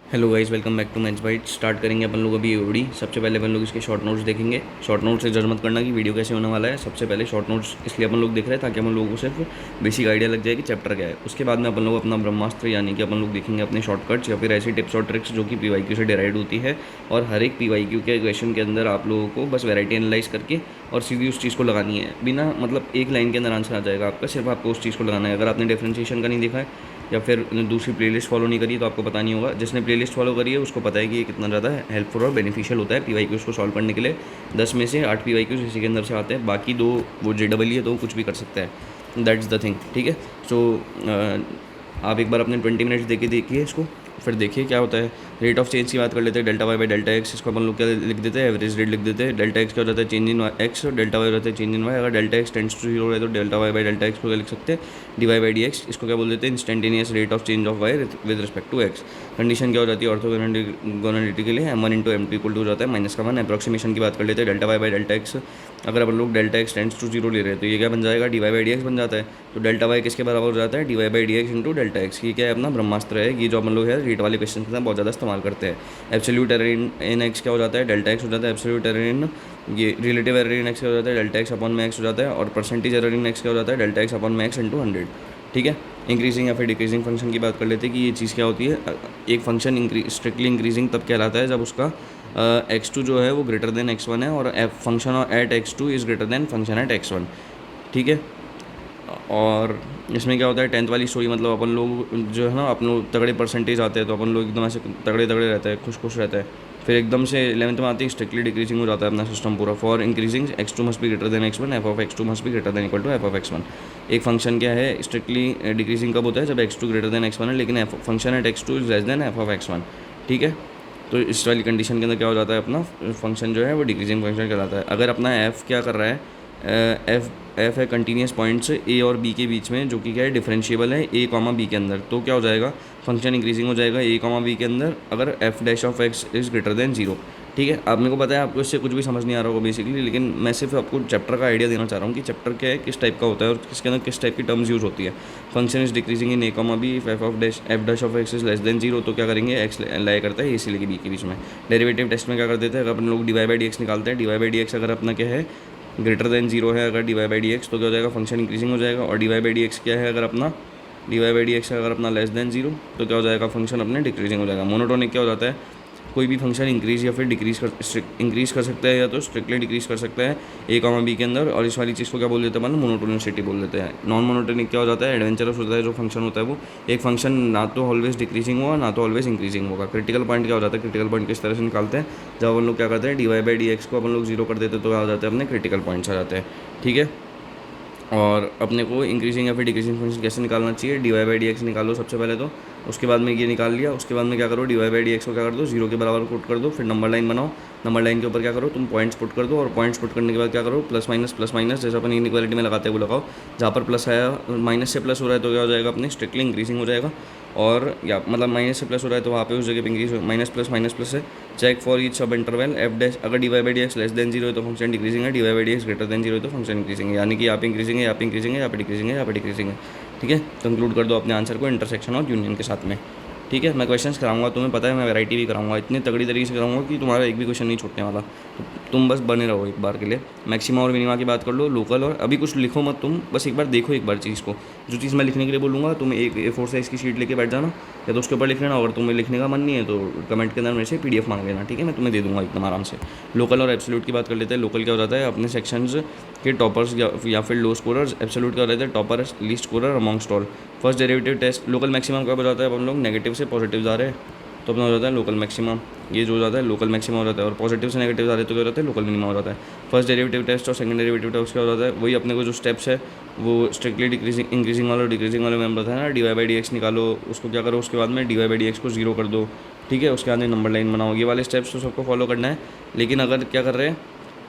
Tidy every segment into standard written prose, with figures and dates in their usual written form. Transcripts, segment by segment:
Hello guys, welcome back to match byte. Start करेंगे अपन लोग अभी ओडी। सबसे पहले अपन लोग इसके शॉर्ट नोट्स देखेंगे। शॉर्ट नोट्स से जज मत करना कि वीडियो कैसे होने वाला है। सबसे पहले शॉर्ट नोट्स इसलिए अपन लोग देख रहे हैं ताकि अपन लोगों को सिर्फ बेसिक आइडिया लग जाए कि चैप्टर क्या है। उसके बाद में अपन लोग अपना ब्रह्मास्त्र यानी कि अपन लोग देखेंगे अपने शॉर्टकट्स या फिर ऐसी टिप्स और ट्रिक्स जो कि पीवाईक्यू से डिराइव होती है। और हर एक पीवाईक्यू के क्वेश्चन के अंदर आप लोगों को बस वैरायटी एनालाइज करके और सीधी उस चीज़ को लगानी है। बिना मतलब एक लाइन के अंदर आंसर आ जाएगा आपका, सिर्फ आपको उस चीज़ को लगाना है। अगर आपने डिफरेंशिएशन का नहीं देखा है या फिर दूसरी प्लेलिस्ट फॉलो नहीं करी तो आपको पता नहीं होगा। जिसने प्लेलिस्ट फॉलो करी है उसको पता है कि ये कितना ज़्यादा हेल्पफुल और बेनिफिशियल होता है पीवाईक्यूज़ को सॉल्व करने के लिए। 10 में से 8 पीवाईक्यूज़ इसी के अंदर से आते हैं, बाकी 2 वो जेडबल है तो वो कुछ भी कर सकता है। दैट्स द थिंग, ठीक है। सो आप एक बार अपने 20 मिनट्स देखिए इसको, फिर देखिए क्या होता है। रेट ऑफ चेंज की बात कर लेते हैं, delta Y by delta X. इसको अपन लोग क्या लिख देते हैं, एवरेज रेट लिख देते हैं। डेल्टा एक्स क्या हो जाता है, चेंज इन एक्स, और डेल्टा वाई हो जाता है चेंज इन वाई। अगर डेल्टा एक्स टेंड्स टू 0 है तो delta Y by delta X को क्या लिख सकते हैं, D Y by D X. इसको क्या बोल देते हैं, instantaneous rate of change of Y with respect to X. Condition क्या हो जाती है, ऑर्थोगोनलिटी के लिए m1 × m2 इक्वल टू हो जाता है -1। अप्रॉक्सीमेशन की बात कर लेते हैं, delta Y by delta X. अगर अपन लोग डेल्टा एक्स टेंड्स टू 0 ले रहे हैं तो ये क्या बन जाएगा, D Y by D X बन जाता है। तो डेल्टा वाई किसके बराबर हो जाता है, D Y by D X into delta X. ये क्या है, अपना ब्रह्मास्त्र है। ये जो अपन लोग है रेट वाले क्वेश्चन के साथ बहुत ज़्यादा इस्तेमाल करते हैं। एब्सोल्यूट एरर इन एक्स क्या हो जाता है, डेल्टा एक्स हो जाता है। एब्सोल्यूट एरर इन ये रिलेटिव एरर इन एक्स क्या हो जाता है, डेल्टा एक्स अपॉन में एक्स हो जाता है। और परसेंटेज एरर इन एक्स क्या हो जाता है, डेल्टा एक्स अपॉन में एक्स इंटू 100। ठीक है। इंक्रीजिंग या फिर डिक्रीजिंग फंक्शन की बात कर लेते हैं कि ये चीज़ क्या होती है। एक फंक्शन स्ट्रिक्टली इंक्रीजिंग तब कहलाता है जब उसका x2 जो है वो ग्रेटर देन x1 है, और function at x2 is greater then function at x1। ठीक है। और इसमें क्या होता है, 10th वाली स्टोरी, मतलब अपन लोग जो है ना, अपन लोग तगड़े परसेंटेज आते हैं तो अपन लोग एकदम ऐसे तगड़े तगड़े रहते हैं, खुश खुश रहते हैं। फिर एकदम से 11th में आती है, स्ट्रिक्टली डिक्रीजिंग हो जाता है अपना सिस्टम पूरा। For increasing x2 must be greater than x1, F of x2 must be greater than equal to F of x1। एक फंक्शन क्या है, स्ट्रिक्टली डिक्रीजिंग कब होता है, जब x2 ग्रेटर देन x1 है, लेकिन function at x2 is less then F of x1। ठीक है। तो इस वाली कंडीशन के अंदर क्या हो जाता है, अपना फंक्शन जो है वो डिक्रीजिंग फंक्शन कहलाता है। अगर अपना एफ क्या कर रहा है, एफ है कंटिन्यूस पॉइंट्स ए और बी के बीच में, जो कि क्या है, डिफरेंशिएबल है ए कॉमा बी के अंदर। तो क्या हो जाएगा, फंक्शन इंक्रीजिंग हो जाएगा ए कॉमा बी के अंदर अगर F dash of x is greater than 0। ठीक है। आप मेरे को पता है आपको इससे कुछ भी समझ नहीं आ रहा होगा बेसिकली, लेकिन मैं सिर्फ आपको चैप्टर का आइडिया देना चाह रहा हूँ कि चैप्टर क्या है, किस टाइप का होता है और किसके अंदर किस टाइप की टर्म्स यूज़ होती है। Function is decreasing in A comma B, F dash of X is less than 0। तो क्या करेंगे, एक्स लाई करता है ए से लेके बी के बीच में। डेरिवेटिव टेस्ट में क्या कर देते हैं, अगर अपन लोग D Y by D X निकालते हैं, D Y by D X अगर अपना क्या है, ग्रेटर देन 0 है अगर D Y by D X, तो क्या हो जाएगा, फंक्शन इंक्रीजिंग हो जाएगा। और D Y by D X क्या है, अगर अपना D Y by D X अगर अपना लेस देन 0 तो क्या हो जाएगा, फंक्शन अपने डिक्रीजिंग हो जाएगा। मोनोटोनिक क्या हो जाता है, कोई भी फंक्शन इंक्रीज या फिर इंक्रीज कर सकता है या तो स्ट्रिक्टली डिक्रीज कर सकता है ए कॉमा बी के अंदर। और इस वाली चीज़ को क्या बोल देते हैं, मतलब मोनोटोनिसिटी बोल देते हैं। नॉन मोनोटोनिक क्या हो जाता है, एडवेंचरस होता है जो फंक्शन होता है वो। एक फंक्शन ना तो ऑलवेज डिक्रीजिंग होगा ना तो ऑलवेज इंक्रीजिंग होगा। क्रिटिकल पॉइंट क्या हो जाता है, क्रिटिकल पॉइंट किस तरह से निकालते हैं, जब अपन लोग क्या करते हैं, D Y by D X को अपन लोग 0 कर देते हैं तो क्या हो जाता है, अपने क्रिटिकल पॉइंट्स आ जाते हैं। ठीक है। और अपने को इंक्रीजिंग या फिर डिक्रीजिंग फंक्शन कैसे निकालना चाहिए, D Y by D X निकालो सबसे पहले तो। उसके बाद में ये निकाल लिया, उसके बाद में क्या करो, D Y by D X को क्या कर दो, 0 के बराबर पुट कर दो। फिर नंबर लाइन बनाओ, नंबर लाइन के ऊपर क्या करो, तुम पॉइंट्स पुट कर दो। और पॉइंट्स पुट करने के बाद क्या करो, प्लस माइनस जैसे अपन इनइक्वालिटी में लगाते हैं वो लगाओ। जहाँ पर प्लस आया, माइनस से प्लस हो रहा है तो क्या हो जाएगा, अपने स्ट्रिक्टली इंक्रीजिंग हो जाएगा। और या मतलब माइनस से प्लस हो रहा है तो वहाँ पे उस जगह पे इंक्रीज माइनस प्लस है। Check for each sub interval F dash, अगर D Y by D X less than 0 है तो फंक्शन डिक्रीजिंग है, D Y by D X greater than 0 है तो फंक्शन इंक्रीजिंग है। यानी कि यहाँ पे इंक्रीजिंग है, यहाँ पे इंक्रीजिंग है, यहाँ पे डिक्रीजिंग है, यहाँ पे डिक्रीजिंग है। ठीक है। कंक्लूड कर दो अपने आंसर को इंटरसेक्शन और यूनियन के साथ में। ठीक है। मैं क्वेश्चंस कराऊंगा, तुम्हें पता है मैं वैरायटी भी कराऊंगा, इतनी तगड़ी तरीके से कराऊंगा कि तुम्हारा एक भी क्वेश्चन नहीं छूटने वाला। तो तुम बस बने रहो एक बार के लिए। मैक्सिमा और मिनिमा की बात कर लो, लोकल, और अभी कुछ लिखो मत तुम, बस एक बार देखो एक बार चीज़ को। जो चीज़ मैं लिखने के लिए बोलूँगा तुम एक A4 साइज़ की शीट लेके बैठ जाना, या तो उसके ऊपर लिख लेना। अगर तुम्हें लिखने का मन नहीं है तो कमेंट के अंदर मेरे से PDF मांग लेना। ठीक है, मैं तुम्हें दे दूँगा एकदम आराम से। लोकल और एब्सोल्यूट की बात कर लेते हैं। लोकल क्या हो जाता है, अपने सेक्शंस के टॉपर्स या फिर लो स्कोरर्स। एब्सोल्यूट क्या हो जाता है, topper least scorer amongst all. First derivative test local maximum कब हो जाता है, अपन लोग नेगेटिव से पॉजिटिव जा रहे हैं तो अपना हो जाता है लोकल मैक्सिमम। ये जो हो जाता है लोकल मैक्सिमम हो जाता है। और पॉजिटिव से नेगेटिव जा रहे तो क्या हो जाता है, लोकल मिनिमम हो जाता है। फर्स्ट डेरिवेटिव टेस्ट और सेकंड डेरिवेटिव टेस्ट क्या हो जाता है, वही अपने को जो स्टेप्स है वो स्ट्रिक्टली डिक्रीजिंग इंक्रीजिंग वाला और डिक्रीजिंग वाले में बताया ना। D Y by D X निकालो, उसको क्या करो, उसके बाद में D Y by D X को 0 कर दो। ठीक है। उसके बाद में नंबर लाइन बनाओ। ये वाले स्टेप्स तो सबको फॉलो करना है। लेकिन अगर क्या कर रहे हैं,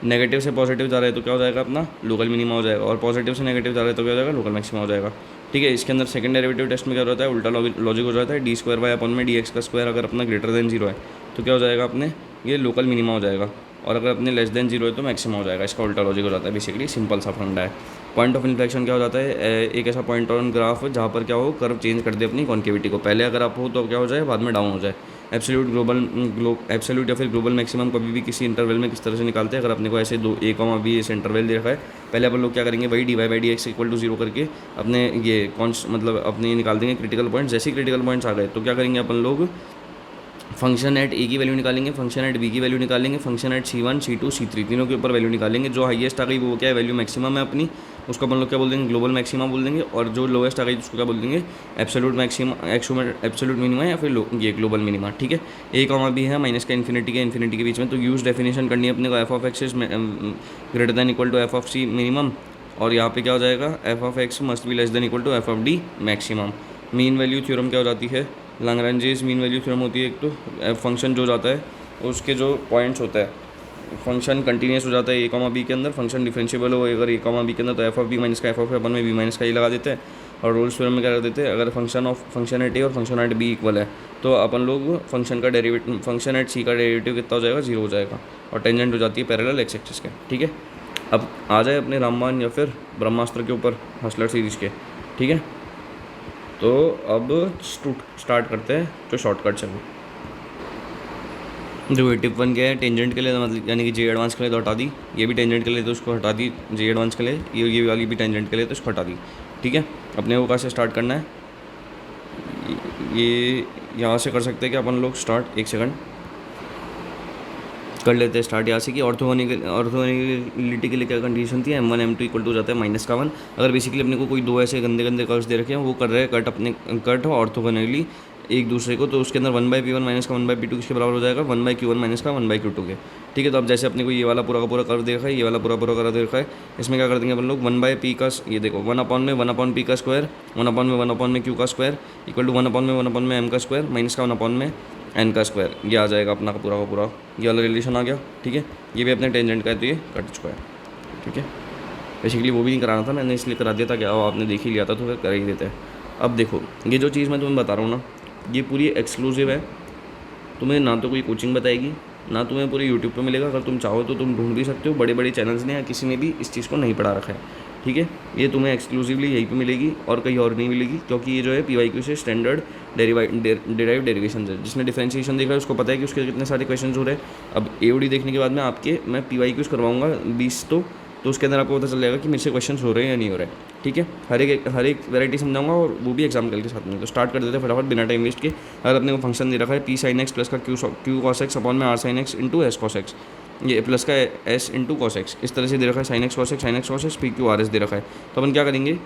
नेगेटिव से पॉजिटिव जा रहे हैं तो क्या हो जाएगा, अपना लोकल मिनिमा हो जाएगा। और पॉजिटिव से नेगेटिव जा रहे हैं तो क्या हो जाएगा, लोकल मैक्सिमा हो जाएगा। ठीक है। इसके अंदर सेकंड डेरिवेटिव टेस्ट में क्या होता है, उल्टा लॉजिक हो जाता है। डी स्क्वायर वाई अपॉन में डी एक्स का स्क्वायर अगर अपना ग्रेटर देन 0 है तो क्या हो जाएगा, अपने ये लोकल मिनिमा हो जाएगा। और अगर अपने लेस देन 0 है तो मैक्सिमा हो जाएगा। इसका उल्टा लॉजिक हो जाता है। बेसिकली सिंपल सा फंडा है। पॉइंट ऑफ इन्फ्लेक्शन क्या हो जाता है, एक ऐसा पॉइंट ऑन ग्राफ जहाँ पर क्या हो, कर्व चेंज कर दे अपनी कॉन्केविटी को। पहले अगर अप हो तो क्या हो जाए, बाद में डाउन हो जाए। एब्सोल्यूट या फिर ग्लोबल मैक्सिमम कभी भी किसी इंटरवल में किस तरह से निकालते हैं। अगर अपने को ऐसे दो a, b ऐसे इंटरवल दे रखा है, पहले अपन लोग क्या करेंगे, वही dy/dx इक्वल टू 0 करके अपने ये मतलब अपने निकाल देंगे क्रिटिकल पॉइंट्स। जैसे ही क्रिटिकल पॉइंट्स आ गए तो क्या करेंगे अपन लोग, फंक्शन एट ए की वैल्यू निकालेंगे, फंक्शन एट बी की वैल्यू निकालेंगे, function at C1 C2 C3 तीनों के ऊपर वैल्यू निकालेंगे। जो हाईएस्ट आ गई वो क्या है, वैल्यू मैक्सिमम है अपनी, उसको अपन लोग क्या बोल देंगे, ग्लोबल मैक्सिमा बोल देंगे। और जो लोएस्ट आ गई उसको क्या बोल देंगे, एब्सोल्यूट मैक्सिमा, एब्सोल्यूट मिनिमा या फिर ये ग्लोबल मिनिमा। ठीक है, a, b है माइनस का इन्फिनिटी के बीच में, तो यूज डेफिनेशन करनी है अपने को, f(x) is greater than equal to f(c) minimum. और यहाँ पे क्या हो जाएगा, f(x) must be less than equal to f(d) maximum. Mean value theorem क्या हो जाती है, लाग्रांजेस मीन वैल्यू थ्योरम होती है। एक तो फंक्शन जो जाता है उसके जो पॉइंट्स होता है, फंक्शन कंटिन्यूस हो जाता है a, b के अंदर, फंक्शन डिफरेंशिएबल हो अगर a, b के अंदर तो f(b) माइनस का f(a) अपन में b माइनस का ही लगा देते हैं। और रोल्स थ्योरम में क्या कर देते हैं, अगर फंक्शन एट a और फंक्शन एट b इक्वल है तो अपन लोग फंक्शन एट c का डेरिवेटिव कितना हो जाएगा, 0 हो जाएगा। और टेंजेंट हो जाती है पैरेलल एक्स एक्सिस के। ठीक है, अब आ जाए अपने रामबाण या फिर ब्रह्मास्त्र के ऊपर हसलर सीरीज़ के। ठीक है, तो अब स्टार्ट करते हैं तो शॉर्टकट चलो। जो टिप 1 क्या है, टेंजेंट के लिए मतलब यानी कि जे एडवांस के लिए तो हटा दी, ये भी टेंजेंट के लिए तो उसको हटा दी, जे एडवांस के लिए ये वाली भी टेंजेंट के लिए तो उसको हटा दी। ठीक है, अपने को कहाँ से स्टार्ट करना है, ये यहाँ से कर सकते हैं कि अपन लोग स्टार्ट, एक सेकंड कर लेते हैं स्टार्ट यहाँ से कि ऑर्थोगोनैलिटी के लिए क्या कंडीशन थी, m1 m2 इक्वल टू जाता है -1। अगर बेसिकली अपने को कोई दो ऐसे गंदे गंदे कर्व्स दे रखे हैं, वो कर रहे हैं कट अपने कट ऑर्थोगोनली एक दूसरे को, तो उसके अंदर 1/p1 माइनस का 1/p2 किसके बराबर हो जाएगा, 1/q1 माइनस का 1/q2 के। ठीक है, तो अब जैसे अपने को ये वाला पूरा का पूरा कर्व दे रखा है, ये वाला पूरा पूरा कर्व दे रखा है, इसमें क्या कर देंगे अपन लोग 1/p का, ये देखो 1/p का स्क्वायर, 1/q का स्क्वायर इक्वल टू 1/m का स्क्वायर माइनस का 1/n का स्क्वायर। ये आ जाएगा अपना का पूरा ये वाला रिलेशन आ गया। ठीक है, ये भी अपने टेंजेंट का है तो ये कट चुका है। ठीक है, बेसिकली वो भी नहीं कराना था, मैंने इसलिए करा दिया था कि आपने देख ही लिया था तो फिर कर ही देते हैं। अब देखो, ये जो चीज़ मैं तुम्हें बता रहा हूँ ना, ये पूरी एक्सक्लूसिव है, तुम्हें ना तो कोई कोचिंग बताएगी, ना तुम्हें पूरे यूट्यूब पे मिलेगा। अगर तुम चाहो तो तुम ढूंढ भी सकते हो, बड़े बड़े चैनल्स ने या किसी ने भी इस चीज़ को नहीं पढ़ा रखा है। ठीक है, ये तुम्हें एक्सक्लूसिवली यहीं पे मिलेगी और कहीं और नहीं मिलेगी, क्योंकि ये जो है PYQ से स्टैंडर्ड डेराइव डेरिवेशन है। जिसने डिफरेंशिएशन देखा है उसको पता है कि उसके कितने सारे क्वेश्चन हो रहे हैं। अब AOD देखने के बाद मैं PYQs करवाऊँगा 20 तो उसके अंदर आपको पता चल जाएगा कि मेरे से क्वेश्चन हो रहे हैं या नहीं हो रहे हैं। ठीक है, हर एक वैरायटी समझाऊंगा और वो भी एग्जाम्पल के साथ में। तो स्टार्ट कर देते हैं फटाफट बिना टाइम वेस्ट के। अगर अपने को फंक्शन दे रखा है p sin x प्लस का q cos x अपॉन में r sin x into s cos x, ये प्लस का s इंटू cos x, इस तरह से दे रखा है sin x cos x p q r s दे रखा है। तो अपन क्या करेंगे,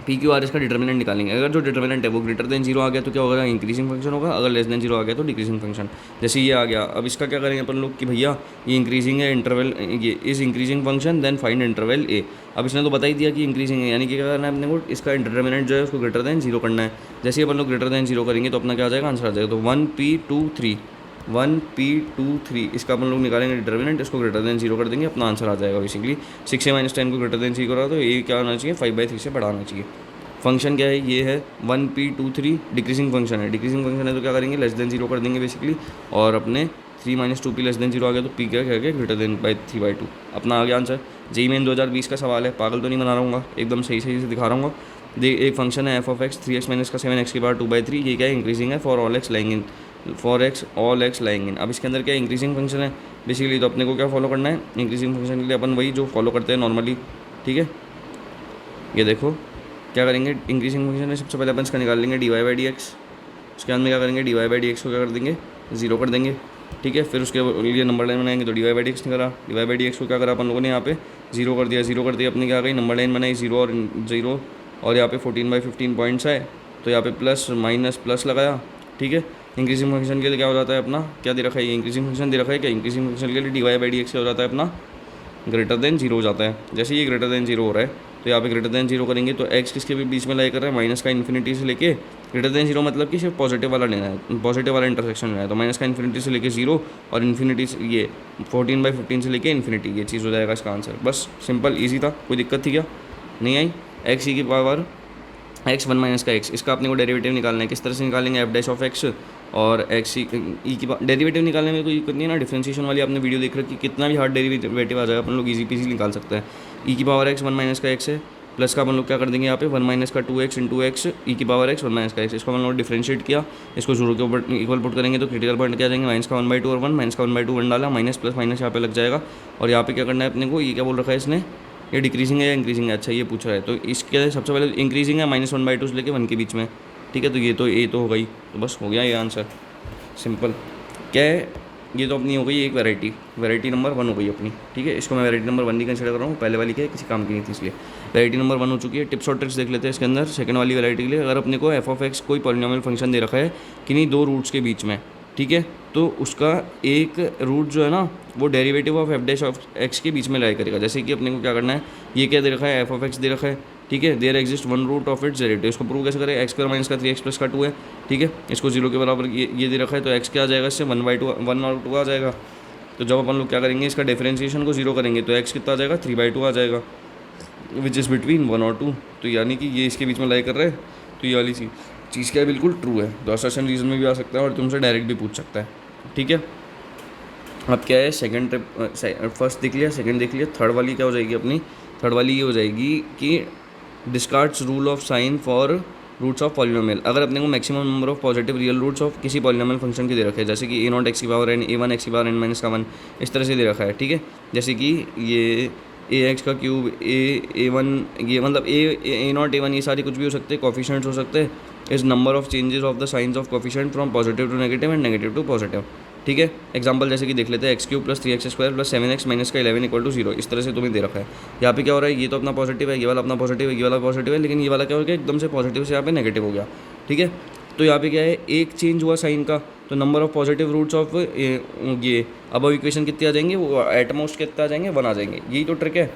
PQRS का डिटर्मिनेंट निकालेंगे। अगर जो डिटर्मिनेंट है वो ग्रेटर देन 0 आ गया तो क्या होगा, इंक्रीजिंग फंक्शन होगा। अगर लेस देन 0 आ गया तो डिक्रीजिंग फंक्शन। जैसे ये आ गया, अब इसका क्या करेंगे अपन लोग कि भैया ये इंक्रीजिंग है, इंटरवल ये is increasing function then find interval A. अब इसने तो बता ही दिया कि इंक्रीजिंग है, यानी कि क्या करना है अपने को, इसका डिटर्मिनेंट जो है उसको ग्रेटर देन 0 करना है। जैसे अपन लोग ग्रेटर देन 0 करेंगे तो अपना क्या आ जाएगा, आंसर आ जाएगा। तो 1p2 3 इसका अपन लोग निकालेंगे डिटर्मिनेंट, इसको ग्रेटर देन 0 कर देंगे, अपना आंसर आ जाएगा। बेसिकली 6a - 10 को ग्रेटर देन 0 करा तो ये क्या होना चाहिए, 5/3 से बढ़ाना चाहिए। फंक्शन क्या है, ये है 1p2 3 डिक्रीजिंग फंक्शन है। डिक्रीजिंग फंक्शन है तो क्या करेंगे, लेस देन 0 कर देंगे बेसिकली। और अपने 3 - 2p लेस देन 0 आ गया तो p क्या गया, ग्रेटर देन 3/2, अपना आ गया आंसर। JEE मेन 2020 का सवाल है, पागल तो नहीं बना रहा हूँ, एकदम सही से दिखा रहा हूँ। एक फंक्शन है f(x) 3x माइनस का 7x के बाद 2/3, ये क्या है, इंक्रीजिंग है for all x lying in. अब इसके अंदर क्या इंक्रीजिंग फंक्शन है बेसिकली, तो अपने को क्या फॉलो करना है, इंक्रीजिंग फंक्शन के लिए अपन वही जो फॉलो करते हैं नॉर्मली। ठीक है, ये देखो क्या करेंगे, इंक्रीजिंग फंक्शन है, सबसे पहले अपन इसका निकाल लेंगे dy/dx। उसके बाद में क्या करेंगे, dy/dx को क्या कर देंगे, 0 कर देंगे। ठीक है, फिर उसके लिए नंबर लाइन बनाएंगे तो dy/dx निकला, dy/dx को क्या करा अपन लोगों ने यहाँ पे 0 कर दिया अपने क्या गई, नंबर लाइन बनाई 0 और यहाँ पे 14/15 पॉइंट्स है तो यहाँ पे प्लस माइनस प्लस लगाया। ठीक है, इंक्रीजिंग फंक्शन के लिए क्या हो जाता है अपना, क्या दे रखा है, ये इंक्रीजिंग फंक्शन दे रखा है, क्या इंक्रीजिंग फंक्शन के लिए dy/dx क्या हो जाता है अपना, ग्रेटर देन 0 हो जाता है। जैसे ये ग्रेटर देन 0 हो रहा है तो यहाँ पे ग्रेटर देन 0 करेंगे तो x किसके भी बीच में लाई कर रहा है, माइनस का इन्फिनिटी से लेके ग्रेटर देन 0, मतलब कि सिर्फ पॉजिटिव वाला लेना है, पॉजिटिव वाला इंटरसेक्शन लेना है। तो माइनस का इन्फिनिटी से लेके 0 और इन्फिनिटी से ये 14/15 से लेके इन्फिनिटी, ये चीज़ हो जाएगा इसका आंसर। बस सिंपल ईजी था, कोई दिक्कत थी क्या, नहीं आई। x e की पावर x 1 माइनस का x, इसका अपने को डेरिवेटिव निकालना है। किस तरह से निकालेंगे, f' और x e की डेरिवेटिव निकालने में कोई दिक्कत नहीं है ना, डिफरेंशिएशन वाली आपने वीडियो देख रखी, कितना भी हार्ड डेरिवेटिव आ जाएगा अपन लोग इजी पीजी निकाल सकते हैं। e की पावर x 1 माइनस का x है प्लस का अपन लोग क्या कर देंगे यहाँ पे 1 माइनस का 2x इंटू एक्स ई की पावर x 1 माइनस का x, इसको हम लोग डिफरेंशिएट किया, इसको जीरो के ऊपर इक्वल पुट करेंगे तो क्रिटिकल पॉइंट क्या आ जाएंगे, माइनस का 1/2 और 1, माइनस का 1/2 1 डाला, माइनस प्लस माइनस यहाँ पे लग जाएगा। और यहाँ पे क्या करना है अपने को, ये क्या बोल रखा है इसने, ये डिक्रीजिंग है या इंक्रीजिंग है, अच्छा ये पूछ रहा है, तो इसके सबसे पहले इंक्रीजिंग है -1/2 से लेके 1 के बीच में, ठीक है। तो ये तो ए तो हो गई, तो बस हो गया ये आंसर, सिंपल। क्या है, ये तो अपनी हो गई एक वैरायटी नंबर 1 हो गई अपनी, ठीक है। इसको मैं वैरायटी नंबर 1 नहीं कंसिडर कर रहा हूँ, पहले वाली क्या है किसी काम की नहीं थी, इसलिए वैरायटी नंबर 1 हो चुकी है। टिप्स और ट्रिक्स देख लेते हैं इसके अंदर सेकंड वाली वैरायटी के लिए। अगर अपने को f(x) कोई पॉलिनोमियल फंक्शन दे रखा है कि नहीं 2 रूट्स के बीच में, ठीक है, तो उसका एक रूट जो है ना वो डेरिवेटिव ऑफ f(x) के बीच में लाई करेगा। जैसे कि अपने को क्या करना है, ये क्या दे रखा है, f(x) दे रखा है, ठीक है, there exist 1 root of its derivative. इसको प्रूव कैसे करें, x² माइनस का 3x प्लस का 2 है, ठीक है, इसको 0 के बराबर ये दे रखा है, तो x क्या आ जाएगा, इससे 1/2 1 और 2 आ जाएगा। तो जब अपन लोग क्या करेंगे, इसका डिफरेंशिएशन को 0 करेंगे तो x कितना आ जाएगा, 3/2 आ जाएगा, विच इज़ बिटवीन 1 और 2। तो यानी कि ये इसके बीच में लाई कर रहा है, तो ये वाली चीज़ क्या है, बिल्कुल ट्रू है। तो असर्शन रीजन में भी आ सकता है और तुमसे डायरेक्ट भी पूछ सकता है, ठीक है। अब क्या है, फर्स्ट देख लिया, सेकंड देख लिया, थर्ड वाली क्या हो जाएगी अपनी, थर्ड वाली ये हो जाएगी कि Descartes rule of sign for roots of polynomial. अगर अपने को maximum number of positive real roots of किसी पॉलिनोमियल फंक्शन के दे रखे हैं, जैसे कि a0 x की पावर n, a1 x की पावर n माइनस का 1, इस तरह से दे रखा है, ठीक है। जैसे कि ये ax का क्यूब a1, ये मतलब a0 a1 ये सारी कुछ भी हो सकते हैं, कोफिशिएंट्स हो सकते हैं, is number of changes of the signs of coefficient from positive to negative and negative to positive, ठीक है। एग्जांपल जैसे कि देख लेते हैं, x³ + 3x² + 7x माइनस का 11 = 0, इस तरह से तुम्हें दे रखा है। यहाँ पे क्या हो रहा है, ये तो अपना पॉजिटिव है, ये वाला अपना पॉजिटिव है, ये वाला पॉजिटिव है, लेकिन ये वाला क्या हो गया, एकदम से पॉजिटिव से यहाँ पे नेगेटिव हो गया, ठीक है। तो यहाँ पे क्या है, एक चेंज हुआ साइन का, तो number of positive roots of ये अब इक्वेशन कितने आ जाएंगे, वो एट मोस्ट कितने आ जाएंगे, 1 आ जाएंगे। यही तो ट्रिक है।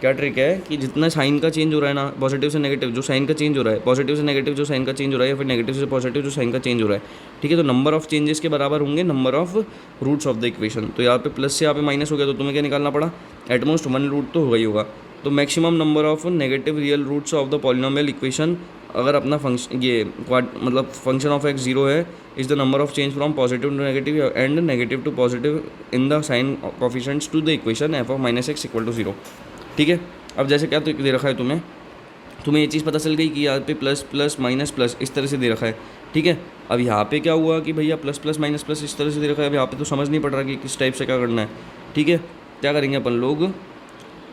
क्या ट्रिक है कि जितना साइन का चेंज हो रहा है ना, पॉजिटिव से नेगेटिव जो साइन का चेंज हो रहा है, पॉजिटिव से नेगेटिव जो साइन का चेंज हो रहा है, या फिर नेगेटिव से पॉजिटिव जो साइन का चेंज हो रहा है, ठीक है, तो नंबर ऑफ चेंजेस के बराबर होंगे number of roots of the equation. तो यहाँ पे प्लस से यहाँ पे माइनस हो गया, तो तुम्हें क्या निकालना पड़ा, एटमोस्ट 1 रूट तो होगा ही होगा। तो maximum number of negative real roots of the polynomial equation, अगर अपना फंक्शन ये मतलब फंक्शन ऑफ x 0 है, is the number of change from positive to negative and negative to positive in the sign coefficients to the equation f(-x) = 0, ठीक है। अब जैसे क्या तो दे रखा है तुम्हें ये चीज़ पता चल गई कि यहाँ पे प्लस प्लस माइनस प्लस इस तरह से दे रखा है, ठीक है। अब यहाँ पे क्या हुआ कि भैया प्लस प्लस माइनस प्लस इस तरह से दे रखा है, अब यहाँ पे तो समझ नहीं पड़ रहा कि किस टाइप से क्या करना है, ठीक है। क्या करेंगे अपन लोग,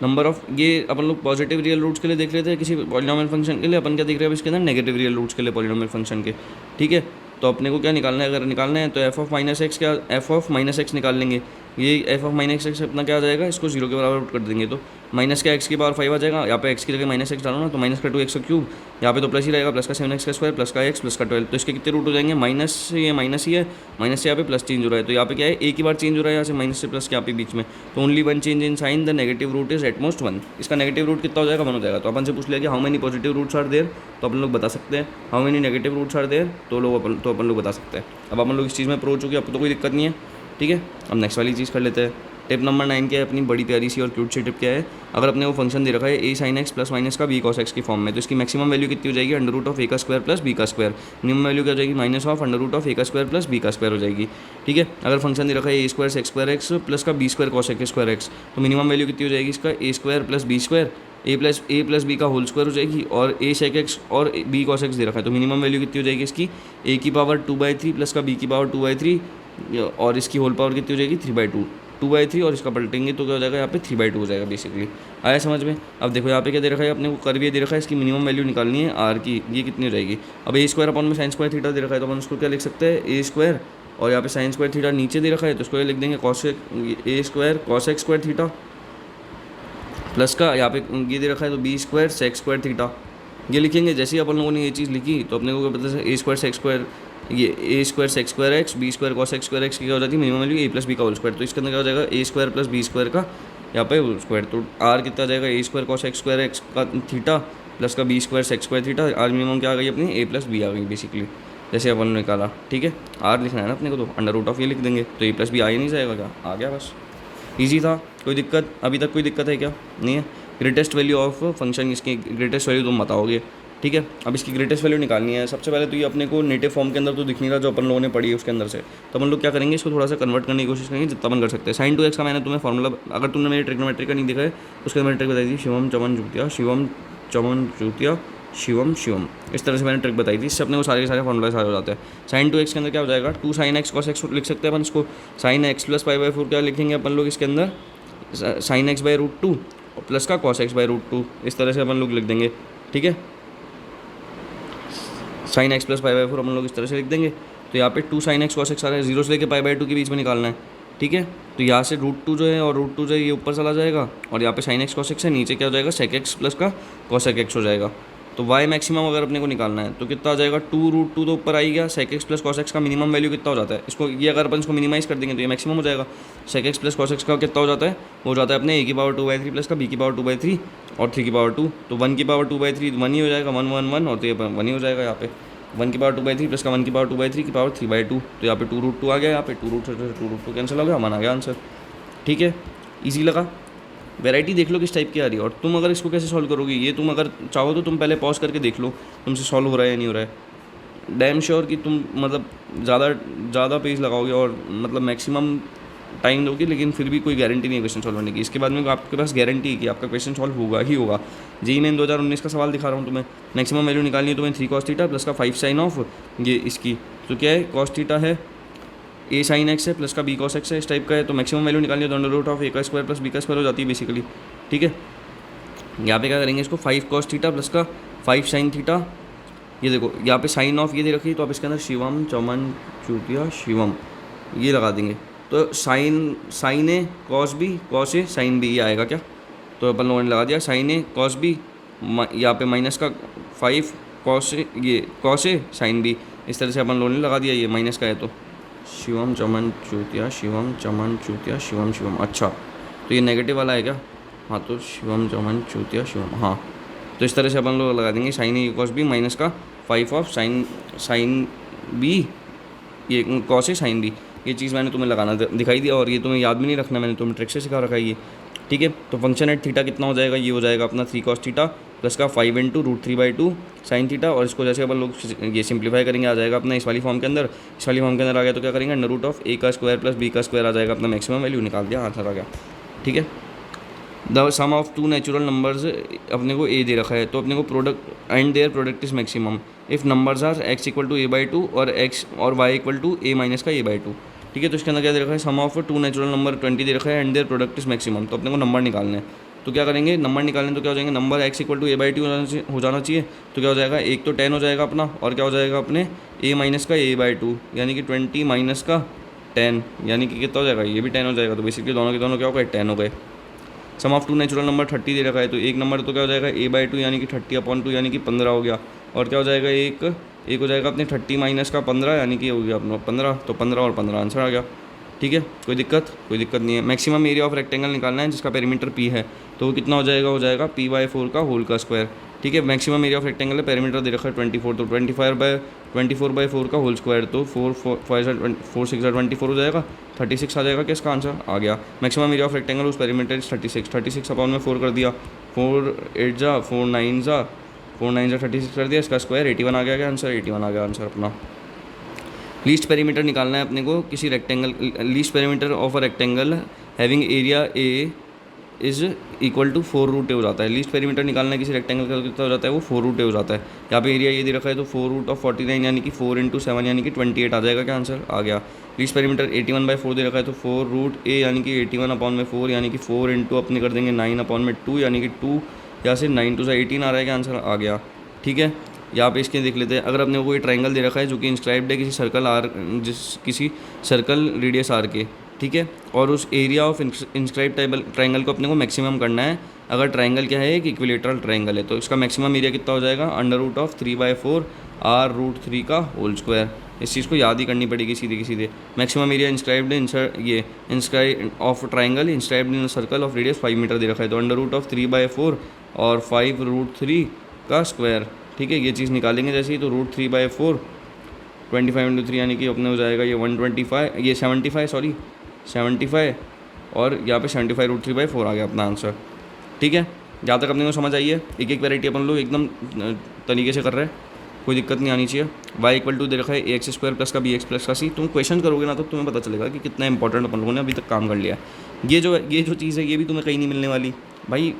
नंबर ऑफ ये अपन लोग पॉजिटिव रियल रूट्स के लिए देख लेते हैं किसी पॉलिनोमियल फंक्शन के लिए, अपन क्या देख रहे हैं इसके अंदर, नेगेटिव रियल रूट्स के लिए पॉलिनोमियल फंक्शन के, ठीक है। तो अपने को क्या निकालना है, अगर निकालना है तो f(-x) क्या f(-x) निकाल लेंगे। ये f(-x) अपना क्या आ जाएगा, इसको 0 के बराबर पुट कर देंगे, तो माइनस का x की पावर 5 आ जाएगा। यहाँ पे x की जगह -x डालो ना, तो माइनस का 2x का क्यूब, यहाँ पे तो प्लस ही रहेगा, प्लस का 7x का स्क्वायर, प्लस का x, प्लस का 12। तो इसके कितने रूट हो जाएंगे, माइनस से ये माइनस ही है, माइनस से यहाँ पे प्लस चेंज हो रहा है, तो यहाँ पे क्या है, एक ही बार चेंज हो रहा है यहाँ से माइनस से प्लस के यहाँ पे बीच में, तो only 1 change in sign, the negative root is at most 1। इसका नेगेटिव रूट कितना हो जाएगा, 1 हो जाएगा। तो अपन से पूछ लिया कि how many positive roots are there, तो अपन लोग बता सकते हैं। How many negative roots are there, तो अपन लोग बता सकते हैं। अब अपन लोग इस चीज़ में अप्रोच हो गया, अब तो कोई दिक्कत नहीं है, ठीक है। अब नेक्स्ट वाली चीज़ कर लेते हैं। टिप नंबर 9 क्या है अपनी, बड़ी प्यारी सी और क्यूट सी टिप क्या है, अगर अपने वो फंक्शन दे रखा है a sin x plus minus का b cos x की फॉर्म में, तो इसकी मैक्सिमम वैल्यू कितनी हो जाएगी, √(a² plus b², minimum value क्या हो जाएगी, -(√a² प्लस b² हो जाएगी, ठीक है। अगर फंक्शन दे रखा है a² sec² x प्लस का b² cos x², तो मिनिमम वैल्यू कितनी हो जाएगी इसका, a² plus b², a plus b का होल स्क्वायर हो जाएगी, और a sec x और b cos x दे रखा है, तो मिनिमम वैल्यू कितनी हो जाएगी इसकी, a की पावर 2/3 प्लस का b की पावर 2/3, और इसकी होल पावर कितनी हो जाएगी 3/2 और इसका पलटेंगे तो क्या हो जाएगा, यहाँ पे 3/2 हो जाएगा बेसिकली। आया समझ में। अब देखो यहाँ पे क्या दे रखा है अपने को, कर्व ये दे रखा है, इसकी मिनिमम वैल्यू निकालनी है r की, ये कितनी हो जाएगी। अब a² अपन में sin² थीटा दे रखा है, तो अपन उसको क्या लिख सकते हैं, a², और यहाँ पे sin² थीटा नीचे दे रखा है, तो उसको लिख देंगे a² cos x² theta, plus का यहाँ पे ये दे रखा है तो b² sec² थीटा, ये लिखेंगे। जैसे ही अपन लोगों ने ये चीज़ लिखी तो अपने को क्या पता है, a² sec² ये a² sec² x b² cos x² की क्या हो जाती है, minimum value a plus b का होल स्क्वायर, तो इसके अंदर क्या हो जाएगा, a² प्लस b² का यहाँ पे होल स्क्वायर, तो r कितना आ जाएगा, a² cos x² का थीटा प्लस का b² sec² theta, r minimum क्या आ गई अपनी, a प्लस b आ गई बेसिकली, जैसे अपन ने निकाला, ठीक है। r लिखना है ना अपने को, तो √() ये लिख देंगे, तो a प्लस b आ ही नहीं जाएगा, क्या आ गया, बस ईजी था। कोई दिक्कत अभी तक, कोई दिक्कत है क्या, नहीं है। ग्रेटेस्ट वैल्यू ऑफ फंक्शन, इसकी ग्रेटेस्ट वैल्यू तुम बताओगे, ठीक है। अब इसकी ग्रेटेस्ट वैल्यू निकालनी है। सबसे पहले तो ये अपने को नेटिव फॉर्म के अंदर तो दिख नहीं रहा जो अपन लोगों ने पढ़ी है उसके अंदर से, तो अपन लोग क्या करेंगे, इसको थोड़ा सा कन्वर्ट करने की कोशिश करेंगे जितना अपन कर सकते हैं। sin 2x का मैंने तुम्हें फॉर्मूला, अगर तुमने मेरी ट्रिग्नोमेट्री का नहीं देखा है तो उसके मैंने ट्रिक बताई थी, शिवम चमन जुटिया शिवम चमन चूतिया शिवम शिवम। इस तरह से मैंने ट्रिक बताई थी, इससे अपने को सारे के सारे फॉर्मूला सारे हो जाते हैं। साइन 2x के अंदर क्या हो जाएगा, 2 sin x cos x लिख सकते हैं अपन इसको। साइन x प्लस पाई/4 क्या लिखेंगे अपन लोग इसके अंदर, साइन x/√2 और प्लस का cos x/√2, इस तरह से अपन लोग लिख देंगे। ठीक है, साइन x प्लस पाई/4 अपन लोग इस तरह से लिख देंगे। तो यहाँ पे 2 sin x cos x आ रहा है, 0 से लेकर पाई/2 के बीच में निकालना है। ठीक है, तो यहाँ से √2 जो है और √2 जो है ये ऊपर चला जाएगा, और यहाँ पे sin x cos x है, नीचे क्या हो जाएगा sec x प्लस का cos x हो जाएगा। तो y मैक्सिमम अगर अपने को निकालना है तो कितना आ जाएगा, 2√2 तो ऊपर आई गया, sec x plus cos x का मिनिमम वैल्यू कितना हो जाता है, इसको ये अगर अपन इसको मिनिमाइज़ कर देंगे तो ये मैक्सिमम हो जाएगा। sec x plus cos x का कितना हो जाता है, वो जाता है अपने a⁴ प्लस का b⁴ और 3/2, तो 1/2/3 1 ही हो जाएगा, 1 1 1 और तो ये 1 ही हो जाएगा। यहाँ पे 1/2/3 प्लस का 1/2/3 की पावर 3/2, तो यहाँ पे 2√2 आ गया, यहाँ पे 2√2 कैंसिल हो गया, 1 आ गया आंसर। ठीक है, ईजी लगा। वैरायटी देख लो किस टाइप की आ रही है, और तुम अगर इसको कैसे सॉल्व करोगे ये तुम अगर चाहो तो तुम पहले पॉज करके देख लो तुमसे सॉल्व हो रहा है या नहीं हो रहा है। डैम श्योर कि तुम मतलब ज़्यादा पेज लगाओगे और मतलब मैक्सिमम टाइम दोगे, लेकिन फिर भी कोई गारंटी नहीं है क्वेश्चन सॉल्व होने की। इसके बाद में आपके पास गारंटी है कि आपका क्वेश्चन सॉल्व होगा ही होगा। जेईई मेन 2019 का सवाल दिखा रहा हूँ तुम्हें, मैक्सिमम वैल्यू निकालनी है तुम्हें 3 cos थीटा प्लस का 5 sin ऑफ ये इसकी, तो क्या है cos थीटा है, a sin x है प्लस का b cos x है, इस टाइप का है। तो मैक्सिमम वैल्यू निकालनी है तो √a² प्लस b² हो जाती है बेसिकली। ठीक है, यहाँ पे क्या करेंगे, इसको 5 cos थीटा प्लस का 5 sin थीटा, ये देखो यहाँ पे साइन ऑफ ये दे रखी है, तो आप इसके अंदर शिवम चमन चूतिया शिवम ये लगा देंगे। तो sign A cos B cos A sine B ये आएगा क्या, तो अपन लोगों ने लगा दिया साइन ए कॉस बी, यहाँ पे माइनस का 5 कॉस ए ये कॉस ए साइन बी, इस तरह से अपन लोगों ने लगा दिया, ये माइनस का है तो शिवम चमन चूतिया शिवम चमन चूतिया शिवम शिवम। अच्छा, तो ये नेगेटिव वाला है क्या, हाँ तो शिवम चमन चूतिया शिवम, हाँ तो इस तरह से अपन लोग लगा देंगे साइन ए कॉस बी माइनस का 5 ऑफ साइन बी ये कॉस ए साइन बी। ये चीज़ मैंने तुम्हें लगाना दिखाई दिया, और ये तुम्हें याद भी नहीं रखना, मैंने तुम्हें ट्रिक से सिखा रखा है ये। ठीक है, तो फंक्शन एट थीटा कितना हो जाएगा, ये हो जाएगा अपना 3 cos थीटा प्लस का 5 × √3/2 साइन थीटा, और इसको जैसे अपन लोग ये सिंप्लीफाई करेंगे आ जाएगा अपना इस वाली फॉर्म के अंदर। इस वाली फॉर्म के अंदर आ गया तो क्या करेंगे, √a² प्लस b² आ जाएगा, अपना मैक्सिमम वैल्यू निकाल दिया, आंसर आ गया। ठीक है, the sum of 2 natural numbers अपने को ए दे रखा है, तो अपने को product and their product is maximum if numbers are x = a/2 और x और y = a- का a/2। ठीक है, तो इसके अंदर क्या दे रखा है, सम ऑफ 2 नेचुरल नंबर 20 दे रखा है and their product is maximum, तो अपने को नंबर निकालना है। तो क्या करेंगे, नंबर निकालने तो क्या हो जाएंगे, नंबर x = a/2 हो जाना चाहिए, तो क्या हो जाएगा, एक तो 10 हो जाएगा अपना, और क्या हो जाएगा अपने a- का a/2 यानी कि 20 माइनस का 10 यानी कि कितना हो जाएगा, ये भी 10 हो जाएगा। तो बेसिकली दोनों के दोनों क्या हो गए, 10 हो गए। सम ऑफ 2 नेचुरल नंबर 30 दे रखा है, तो एक नंबर तो क्या हो जाएगा a/2 यानी कि 30/2 यानी कि 15 हो गया, और क्या हो जाएगा एक हो जाएगा अपने 30 माइनस का 15 यानी कि हो गया अपना 15, तो 15 और 15 आंसर आ गया। ठीक है, कोई दिक्कत नहीं है। मैक्सिमम एरिया ऑफ रेक्टेंगल निकालना है जिसका पेरीमीटर p है, तो वो कितना हो जाएगा p/4 का होल का स्क्वायर। ठीक है, मैक्सिमम एरिया ऑफ रेक्टेंगल है, पेरीमीटर दे रखा है 24, तो 24/4 का होल स्क्वायर, तो 4 6 24 हो जाएगा, 36 आ जाएगा। क्या इसका आंसर आ गया, मैक्सिमम एरिया ऑफ रेक्टेंगल उस पेरीमीटर 36 अपॉन में 4 कर दिया, 4 8 जा 4 9 जा 36 कर दिया, इसका स्क्वायर 81 आ गया। क्या आंसर, 81 आ गया आंसर अपना। लीस्ट पेरीमीटर निकालना है अपने को किसी rectangle, least perimeter of a rectangle having area A is equal to 4√a हो जाता है। लीस्ट पेरीमीटर निकालना है किसी रेक्टेंगल का कितना हो जाता है, वो 4√a हो जाता है। यहाँ पे एरिया ये दे रखा है, तो 4√49 यानी कि 4 × 7 यानी कि 28 आ जाएगा। क्या आंसर आ गया। लीस्ट पेरीमीटर 81/4 दे रखा है, तो 4√a यानी कि 81/4 यानी कि 4 × अपने कर देंगे 9/2 यानी कि 2 यहाँ से 9 × 18 आ रहा है। क्या आंसर आ गया। ठीक है, यहाँ पे इसके देख लेते हैं। अगर अपने को कोई ट्रायंगल दे रखा है जो कि इंस्क्राइब्ड है किसी सर्कल रेडियस आर के, ठीक है, और उस एरिया ऑफ इंस्क्राइब ट्रायंगल को अपने को मैक्सिमम करना है। अगर ट्रायंगल क्या है, एक इक्विलेटरल ट्रायंगल है, तो इसका मैक्सिमम एरिया कितना हो जाएगा, √3/4 r√3 का होल स्क्वायर। इस चीज़ को याद ही करनी पड़ेगी सीधे। Maximum area inscribed of triangle inscribed in circle of radius 5 metre दे रखा है, तो √3/4 और 5√3 का स्क्वायर। ठीक है, ये चीज़ निकालेंगे जैसे ही, तो √3/4 25 × 3 यानी कि अपने हो जाएगा ये 125, ये 75 और यहाँ पे 75 √3/4 आ गया अपना आंसर। ठीक है, जहाँ तक अपने को समझ आई है। एक वैरायटी अपन लोग एकदम तरीके से कर रहे हैं, कोई दिक्कत नहीं आनी चाहिए। y = दे रखा है ax² प्लस का bx प्लस का c। तुम क्वेश्चन करोगे ना तो तुम्हें पता चलेगा कि कितना इंपॉर्टेंट अपन लोगों ने अभी तक काम कर लिया है। ये जो चीज़ है ये भी तुम्हें कहीं नहीं मिलने वाली भाई,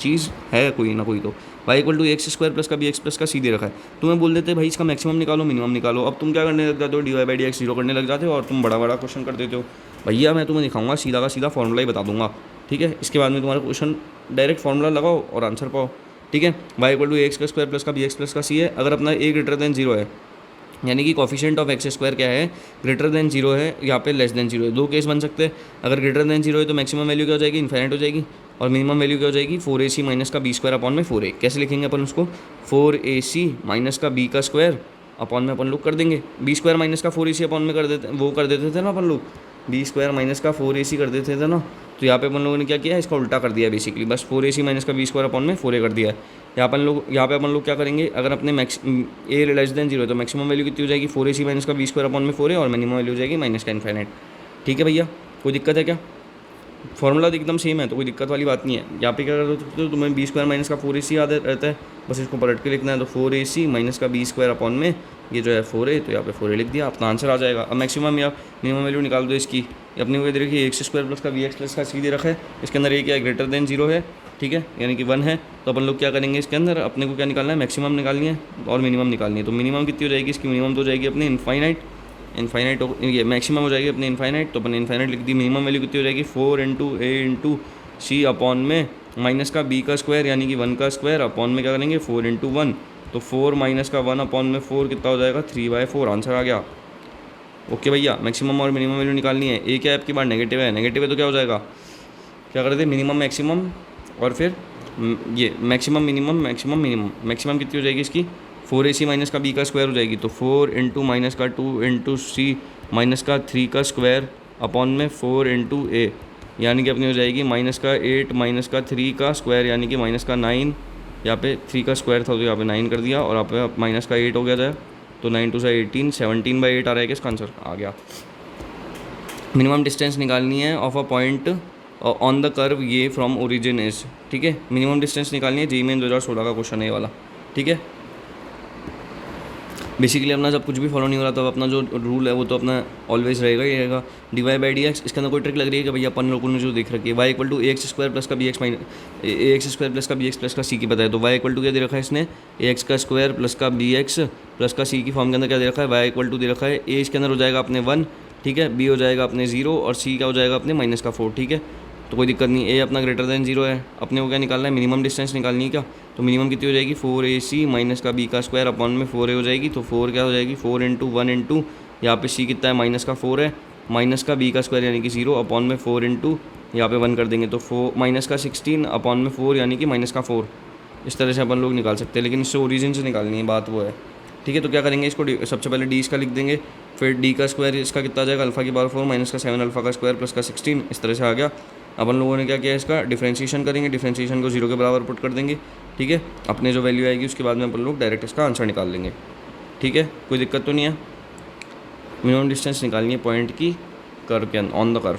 चीज़ है कोई ना कोई तो। Y equal to X square plus का बी एक्स प्लस का सी दे रखा है, तुम्हें बोल देते भाई इसका मैक्सिमम निकालो मिनिमम निकालो। अब तुम क्या करने लग जाते हो, D Y by D X zero करने लग जाते हो और तुम बड़ा बड़ा क्वेश्चन कर देते हो। भैया मैं तुम्हें दिखाऊंगा सीधा का सीधा फॉर्मूला ही बता दूंगा, ठीक है। इसके बाद में तुम्हारा क्वेश्चन डायरेक्ट फॉर्मूला लगाओ और आंसर पाओ, ठीक है। वाई इक्वल टू एक्स का स्क्वायर प्लस का बी एक्स प्लस का सी है। अगर अपना ए ग्रेटर देन जीरो है, यानी कि कॉफिशिएंट ऑफ एक्स स्क्वायर क्या है, ग्रेटर देन जीरो है, यहाँ पे लेस देन जीरो है। दो केस बन सकते हैं। अगर ग्रेटर देन जीरो है तो मैक्सिमम वैल्यू क्या हो जाएगी, इन्फाइनाइट हो जाएगी, और मिनिमम वैल्यू क्या हो जाएगी, 4ac माइनस का बी स्क्वायर अपॉन में 4a। कैसे लिखेंगे अपन उसको, 4ac माइनस का बी का स्क्वायर अपॉन में अपन लोग कर देंगे बी स्क्वायर माइनस का 4ac अपॉन में कर देते, वो कर देते थे ना अपन लोग, बी स्क्वायर माइनस का 4ac कर देते थे ना। तो यहाँ पे अपन लोगों ने क्या किया, इसका उल्टा कर दिया बेसिकली, बस 4ac माइनस का बी स्क्वायर अपॉन में 4a कर दिया है। यहाँ पे अपन लोग क्या करेंगे, अगर अपने ए लेस देन जीरो है तो मैक्सिमम वैल्यू कितनी हो जाएगी, 4ac माइनस का बी स्क्वायर अपॉन में 4a, और मिनिमम वैल्यू हो जाएगी माइनस का इन्फाइनाइट। ठीक है भैया, कोई दिक्कत है क्या, फॉर्मूला तो एकदम सेम है तो कोई दिक्कत वाली बात नहीं है। यहाँ पे क्या कर सकते हो, तुम्हें बी स्क्वायर माइनस का 4ac याद रहता है, बस इसको पलट के लिखना है। तो 4ac माइनस का बी स्क्वायर अपॉन में ये जो है 4a, तो यहाँ पे 4a लिख दिया, अपना आंसर आ जाएगा। अब मैक्सिमम या मिनिमम वैल्यू निकाल दो इसकी। अपने को इधर देखिए एक्स स्क्वायर प्लस का बी एक्स प्लस का सी दे रखा है, इसके अंदर ये क्या है, ग्रेटर देन जीरो है, ठीक है, यानी कि 1 है। तो अपन लोग क्या करेंगे, इसके अंदर अपने को क्या निकालना है, मैक्सिमम निकालनी है और मिनिमम निकालनी है। तो मिनिमम कितनी हो जाएगी इसकी, मिनिमम तो हो जाएगी अपनी इन्फाइनाइट ये मैक्सिमम हो जाएगी अपनी इन्फाइनाइट, तो अपन इन्फाइनाइट लिख दी। मिनिमम वैल्यू कितनी हो जाएगी, 4 इंटू ए इंटू सी अपॉन में माइनस का बी का स्क्वायर यानी कि 1 का स्क्वायर अपॉन में क्या करेंगे 4 इंटू 1, तो 4 माइनस का 1 अपॉन में 4 कितना हो जाएगा 3/4, आंसर आ गया। ओके भैया, मैक्सिमम और मिनिमम वैल्यू निकालनी है। ए क्या है आपकी बार नेगेटिव है, नेगेटिव है तो क्या हो जाएगा, क्या करते हैं मिनिमम मैक्सिमम और फिर ये मैक्सिमम मैक्सिमम कितनी हो जाएगी इसकी 4ac माइनस का बी का स्क्वायर हो जाएगी, तो 4 इंटू माइनस का 2 इंटू सी माइनस का 3 का स्क्वायर अपॉन में 4 इंटू ए, यानी कि अपनी हो जाएगी माइनस का 8 माइनस का 3 का स्क्वायर यानी कि माइनस का 9। यहाँ पे 3 का स्क्वायर था तो यहाँ पे 9 कर दिया, और यहाँ पे माइनस का 8 हो गया जाए, तो 9 2 से 18, 17/8 आ रहा है कि इसका आंसर आ गया। मिनिमम डिस्टेंस निकालनी है of a point on the curve ये फ्रॉम ओरिजिन इज, ठीक है, मिनिमम डिस्टेंस निकालनी है। जेईई मेन 2016 का क्वेश्चन है ये वाला, ठीक है। बेसिकली अपना जब कुछ भी फॉलो नहीं हो रहा तब अपना जो रूल है वो तो अपना ऑलवेज रहेगा ही रहेगा, D Y by D X. इसके अंदर कोई ट्रिक लग रही है कि भैया अपन लोगों ने जो देख रखी है Y equal to A X square plus का B X minus A X square plus का बी एक्स प्लस का सी की पता है, तो वाई इक्वल टू क्या दे रखा है इसने, ए एक्स का स्क्वायर प्लस का बी एक्स प्लस का सी की फॉर्म के अंदर क्या दे रखा है, वाई इक्वल टू दे रखा है, ए इसके अंदर हो जाएगा अपने 1, ठीक है, बी हो जाएगा अपने 0 और सी क्या हो जाएगा अपने माइनस का 4, ठीक है। तो कोई दिक्कत नहीं, ए अपना ग्रेटर देन 0 है, अपने को क्या निकालना है, मिनिमम डिस्टेंस निकालनी है क्या, तो मिनिमम कितनी हो जाएगी 4ac माइनस का बी का स्क्वायर अपॉन में 4a हो जाएगी, तो 4 क्या हो जाएगी 4 इंटू 1 इंटू यहाँ पे c कितना है माइनस का 4 है, माइनस का b का स्क्वायर यानी कि 0 अपॉन में 4 इंटू यहाँ पे 1 कर देंगे, तो 4 माइनस का 16 अपॉन में 4 यानी कि माइनस का 4। इस तरह से अपन लोग निकाल सकते हैं, लेकिन इससे ओरिजिन से निकालनी है, बात वो है, ठीक है। तो क्या करेंगे, इसको सबसे पहले डी इसका लिख देंगे, फिर डी का स्क्वायर इसका कितना आ जाएगा अल्फा की पावर 4 माइनस का 7 अल्फा का स्क्वायर प्लस का 16, इस तरह से आ गया। अपन लोगों ने क्या किया, इसका डिफ्रेंशिएशन करेंगे, डिफ्रेंशिएशन को 0 के बराबर पुट कर देंगे, ठीक है। अपने जो वैल्यू आएगी उसके बाद में अपन लोग डायरेक्ट इसका आंसर निकाल लेंगे, ठीक है, कोई दिक्कत तो नहीं है। मिनिमम डिस्टेंस निकालनी है पॉइंट की कर्व के ऑन द कर्व।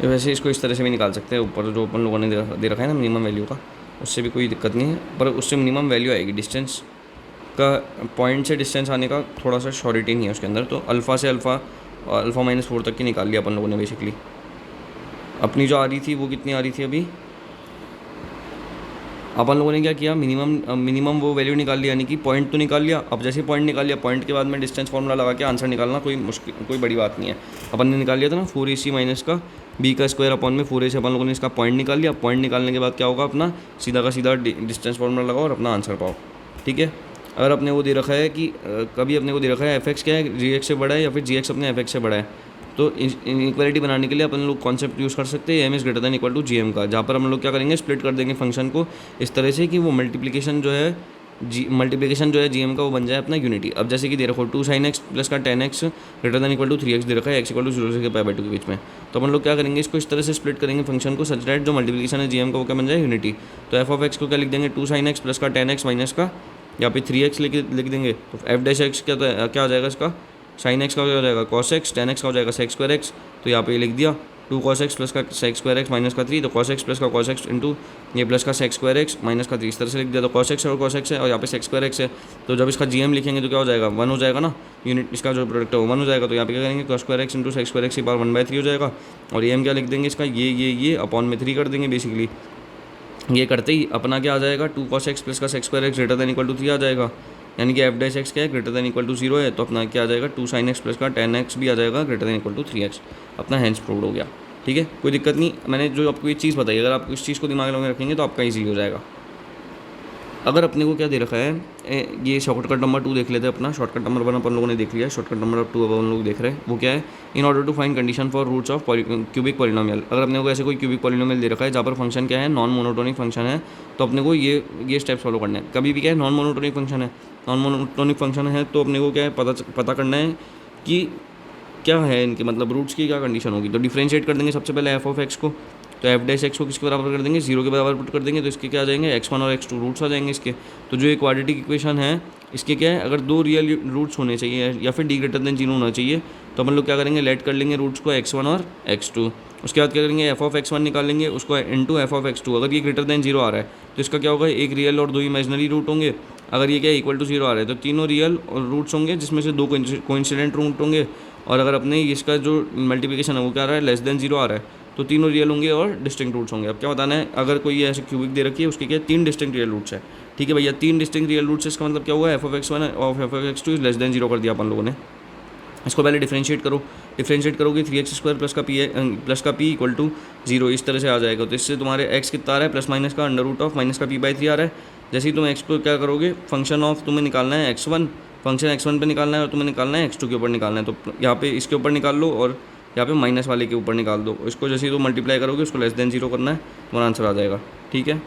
वैसे इसको इस तरह से भी निकाल सकते हैं, ऊपर जो अपन लोगों ने दे रखा है ना मिनिमम वैल्यू का, उससे भी कोई दिक्कत नहीं है, पर उससे मिनिमम वैल्यू आएगी। डिस्टेंस का पॉइंट से डिस्टेंस आने का थोड़ा सा श्योरिटी नहीं है उसके अंदर, तो अल्फ़ा से अल्फ़ा माइनस 4 तक की निकाल लिया अपन लोगों ने बेसिकली। अपनी जो आ रही थी वो कितनी आ रही थी अभी, अपन लोगों ने क्या किया, मिनिमम वो वैल्यू निकाल लिया, यानी कि पॉइंट तो निकाल लिया। अब जैसे पॉइंट निकाल लिया, पॉइंट के बाद में डिस्टेंस फॉर्मूला लगा के आंसर निकालना कोई बड़ी बात नहीं है। अपन ने निकाल लिया था ना 4ac माइनस का बी का स्क्वायर अपॉन में 4a से अपन लोगों ने इसका पॉइंट निकाल लिया। पॉइंट निकालने के बाद क्या होगा, अपना सीधा का सीधा डिस्टेंस फॉर्मूला लगाओ और अपना आंसर पाओ, ठीक है। अगर अपने वो दे रखा है कि कभी अपने को दे रखा है fx क्या है, gx से बड़ा है या फिर gx अपने fx से बड़ा है, तो इनइक्वालिटी बनाने के लिए अपन लोग कॉन्सेप्ट यूज़ कर सकते हैं m is greater than equal to gm का, जहाँ पर हम लोग क्या करेंगे, स्प्लिट कर देंगे फंक्शन को इस तरह से कि वो मल्टीप्लिकेशन जो है gm का वो बन जाए अपना यूनिटी। अब जैसे कि दे रखो 2 sin x प्लस का 10x greater than equal to 3x दे रखा है, x इक्वल टू 0 से पाई बाई 2 के बीच में, तो अपन लोग क्या करेंगे, इसको इस तरह से स्प्लिट करेंगे फंक्शन को सच दैट जो मल्टीप्लिकेशन है gm का वो क्या बन जाए यूनिटी। तो एफ ऑफ एक्स को क्या लिख देंगे, 2 sin x प्लस का 10x माइनस का यहाँ पे 3x लिख देंगे, तो एफ डैश एक्स क्या हो जाएगा इसका, sin x का क्या हो जाएगा cos x, tan x का हो जाएगा sec स्क्वायर x, तो यहाँ पे लिख दिया 2 cos x प्लस का सेक्स स्क्वायर एक्स माइनस का 3, तो cos x प्लस का cos x इंटू ये प्लस का सेक्स स्क्वायर एक्स माइनस का 3, इस तरह से लिख दिया। तो cos x और cos x है और यहाँ पे सेक्स स्क्वायर एक्स है, तो जब इसका GM लिखेंगे तो क्या हो जाएगा 1 हो जाएगा ना, यूनिट इसका जो प्रोडक्ट है वो 1 हो जाएगा। तो यहाँ पे क्या करेंगे cos square x into sex square x की पावर 1/3 हो जाएगा, और ये हम क्या लिख देंगे इसका ये अपॉन में 3 कर देंगे बेसिकली। ये करते ही अपना क्या आ जाएगा 2 cos x प्लस का sec square X greater than equal to 3 आ जाएगा, यानी कि एफ डैश एक्स क्या है ग्रेटर देन इक्वल टू 0 है, तो अपना क्या आ जाएगा 2 sin x प्लस का tan x भी आ जाएगा greater than equal to 3x, अपना हैंस प्रूव्ड हो गया। ठीक है, कोई दिक्कत नहीं। मैंने जो आपको ये चीज़ बताई, अगर आप इस चीज़ को दिमाग में रखेंगे तो आपका ईजी हो जाएगा। अगर अपने को क्या दे रखा है, ये शॉर्टकट नंबर 2 देख लेते हैं अपना। शॉर्टकट नंबर 1 अपन लोगों ने देख लिया है, शॉर्टकट नंबर 2 अब हम लोग देख रहे हैं, वो क्या है, in order to find condition for roots of cubic polynomial. अगर अपने को ऐसे कोई क्यूबिक पॉलिनोमियल दे रखा है जहाँ पर फंक्शन क्या है नॉन मोनोटोनिक फंक्शन है, तो अपने को ये स्टेप्स फॉलो करने हैं। कभी भी क्या है नॉन मोनोटोनिक फंक्शन है, नॉन मोनोटोनिक फंक्शन है तो अपने को क्या है पता करना है कि क्या है इनके मतलब रूट्स की क्या कंडीशन होगी। तो डिफ्रेंशिएट कर देंगे सबसे पहले एफ ऑफ एक्स को, तो एफ डैश एक्स को किसके बराबर कर देंगे 0 के बराबर पुट कर देंगे, तो इसके क्या आ जाएंगे x1 और x2 रूट्स आ जाएंगे इसके। तो जो ये क्वाड्रेटिक इक्वेशन है इसके क्या है, अगर 2 रियल रूट्स होने चाहिए या फिर d ग्रेटर देन 0 होना चाहिए, तो अपन लोग क्या करेंगे लेट कर लेंगे रूट्स को x1 और x2। उसके बाद क्या करेंगे एफ ऑफ x1 निकाल लेंगे उसको इंटू एफ ऑफ x2। अगर ये ग्रेटर देन 0 आ रहा है तो इसका क्या होगा, एक रियल और 2 इमेजिनरी रूट होंगे। अगर ये क्या इक्वल टू 0 आ रहा है तो तीनों रियल और रूट्स होंगे जिसमें से 2 कोइंसिडेंट रूट होंगे। और अगर अपने इसका जो मल्टीप्लिकेशन है वो क्या आ रहा है लेस देन 0 आ रहा है तो तीनों रियल होंगे और डिस्टिंक्ट रूट्स होंगे। अब क्या बताना है, अगर कोई ऐसे क्यूबिक दे रखी है उसके क्या 3 डिस्टिंक्ट रियल रूट्स है। ठीक है भैया, 3 डिस्टिंक्ट रियल रूट्स, इसका मतलब क्या हुआ एफ ऑफ x1 और F of x2 less than 0 कर दिया अपन लोगों ने। इसको पहले डिफ्रेंशिएट करो, डिफ्रेंशिएट करोगे 3x² प्लस का p इक्वल टू 0 इस तरह से आ जाएगा। तो इससे तुम्हारे x कितना आ रहा है प्लस माइनस का अंडर रूट ऑफ माइनस का p/3 आ रहा है। जैसे ही तुम x को क्या करोगे फंक्शन ऑफ तुम्हें निकालना है x1, फंक्शन x1 पे निकालना है और तुम्हें निकालना है x2 के ऊपर निकालना है। तो यहाँ पे इसके ऊपर निकाल लो और यहाँ पे माइनस वाले के ऊपर निकाल दो। इसको जैसे ही तुम मल्टीप्लाई करोगे उसको लेस देन 0 करना है, तुम्हारा आंसर आ जाएगा। ठीक है,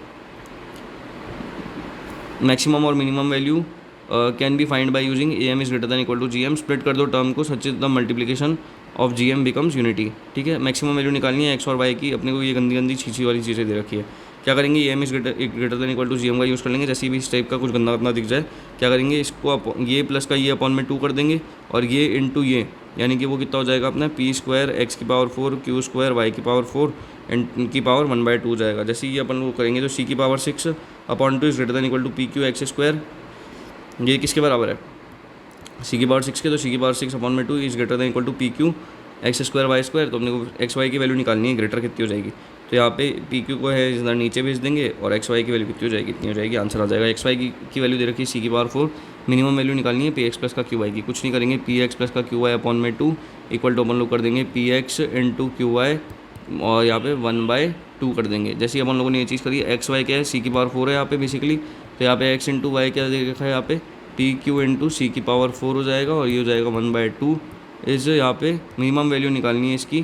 मैक्सिमम और minimum value can be find by using am is greater than equal to gm। Split कर दो टर्म को such the multiplication of gm becomes unity. ठीक है, मैक्सिमम वैल्यू निकालनी है x और y की। अपने को ये गंदी गंदी छीछी वाली चीज़ें दे रखी है। क्या करेंगे am is greater than equal to gm का यूज़ कर लेंगे। जैसे भी इस टाइप का कुछ गंदा गंदा दिख जाए क्या करेंगे, इसको ये प्लस का ये अपॉन में 2 कर देंगे और ये इंटू ये, यानी कि वो कितना हो जाएगा अपना p² x की पावर 4 q² y की पावर 4 एंड की पावर 1/2 जाएगा। जैसे ये अपन वो करेंगे तो c की power 6 upon 2 is greater than equal to pq x²। ये किसके बराबर है c की पावर 6 के, तो c की पावर 6 अपॉन में 2 is greater than equal to pq x² y²। तो अपने को x y की वैल्यू निकालनी है, ग्रेटर कितनी हो जाएगी। तो यहाँ पे pq को है इधर नीचे भेज देंगे और x y की वैल्यू कितनी हो जाएगी, इतनी हो जाएगी। आंसर आ जाएगा। x y की वैल्यू दे रखी है c की पावर 4, मिनिमम वैल्यू निकालनी है px प्लस का qy की। कुछ नहीं करेंगे, px प्लस का qy अपॉन में 2 इक्वल टू अपन लोग कर देंगे px इंटू qy और यहाँ पे 1/2 कर देंगे। जैसे अपन लोगों ने ये चीज़ करी, एक्स वाई क्या है c की पावर 4 है यहाँ पे बेसिकली, तो यहाँ पे x इंटू वाई क्या दे रखा है यहाँ पे pq इंटू c की पावर 4 हो जाएगा और ये हो जाएगा 1/2। इस यहाँ पे मिनिमम वैल्यू निकालनी है इसकी,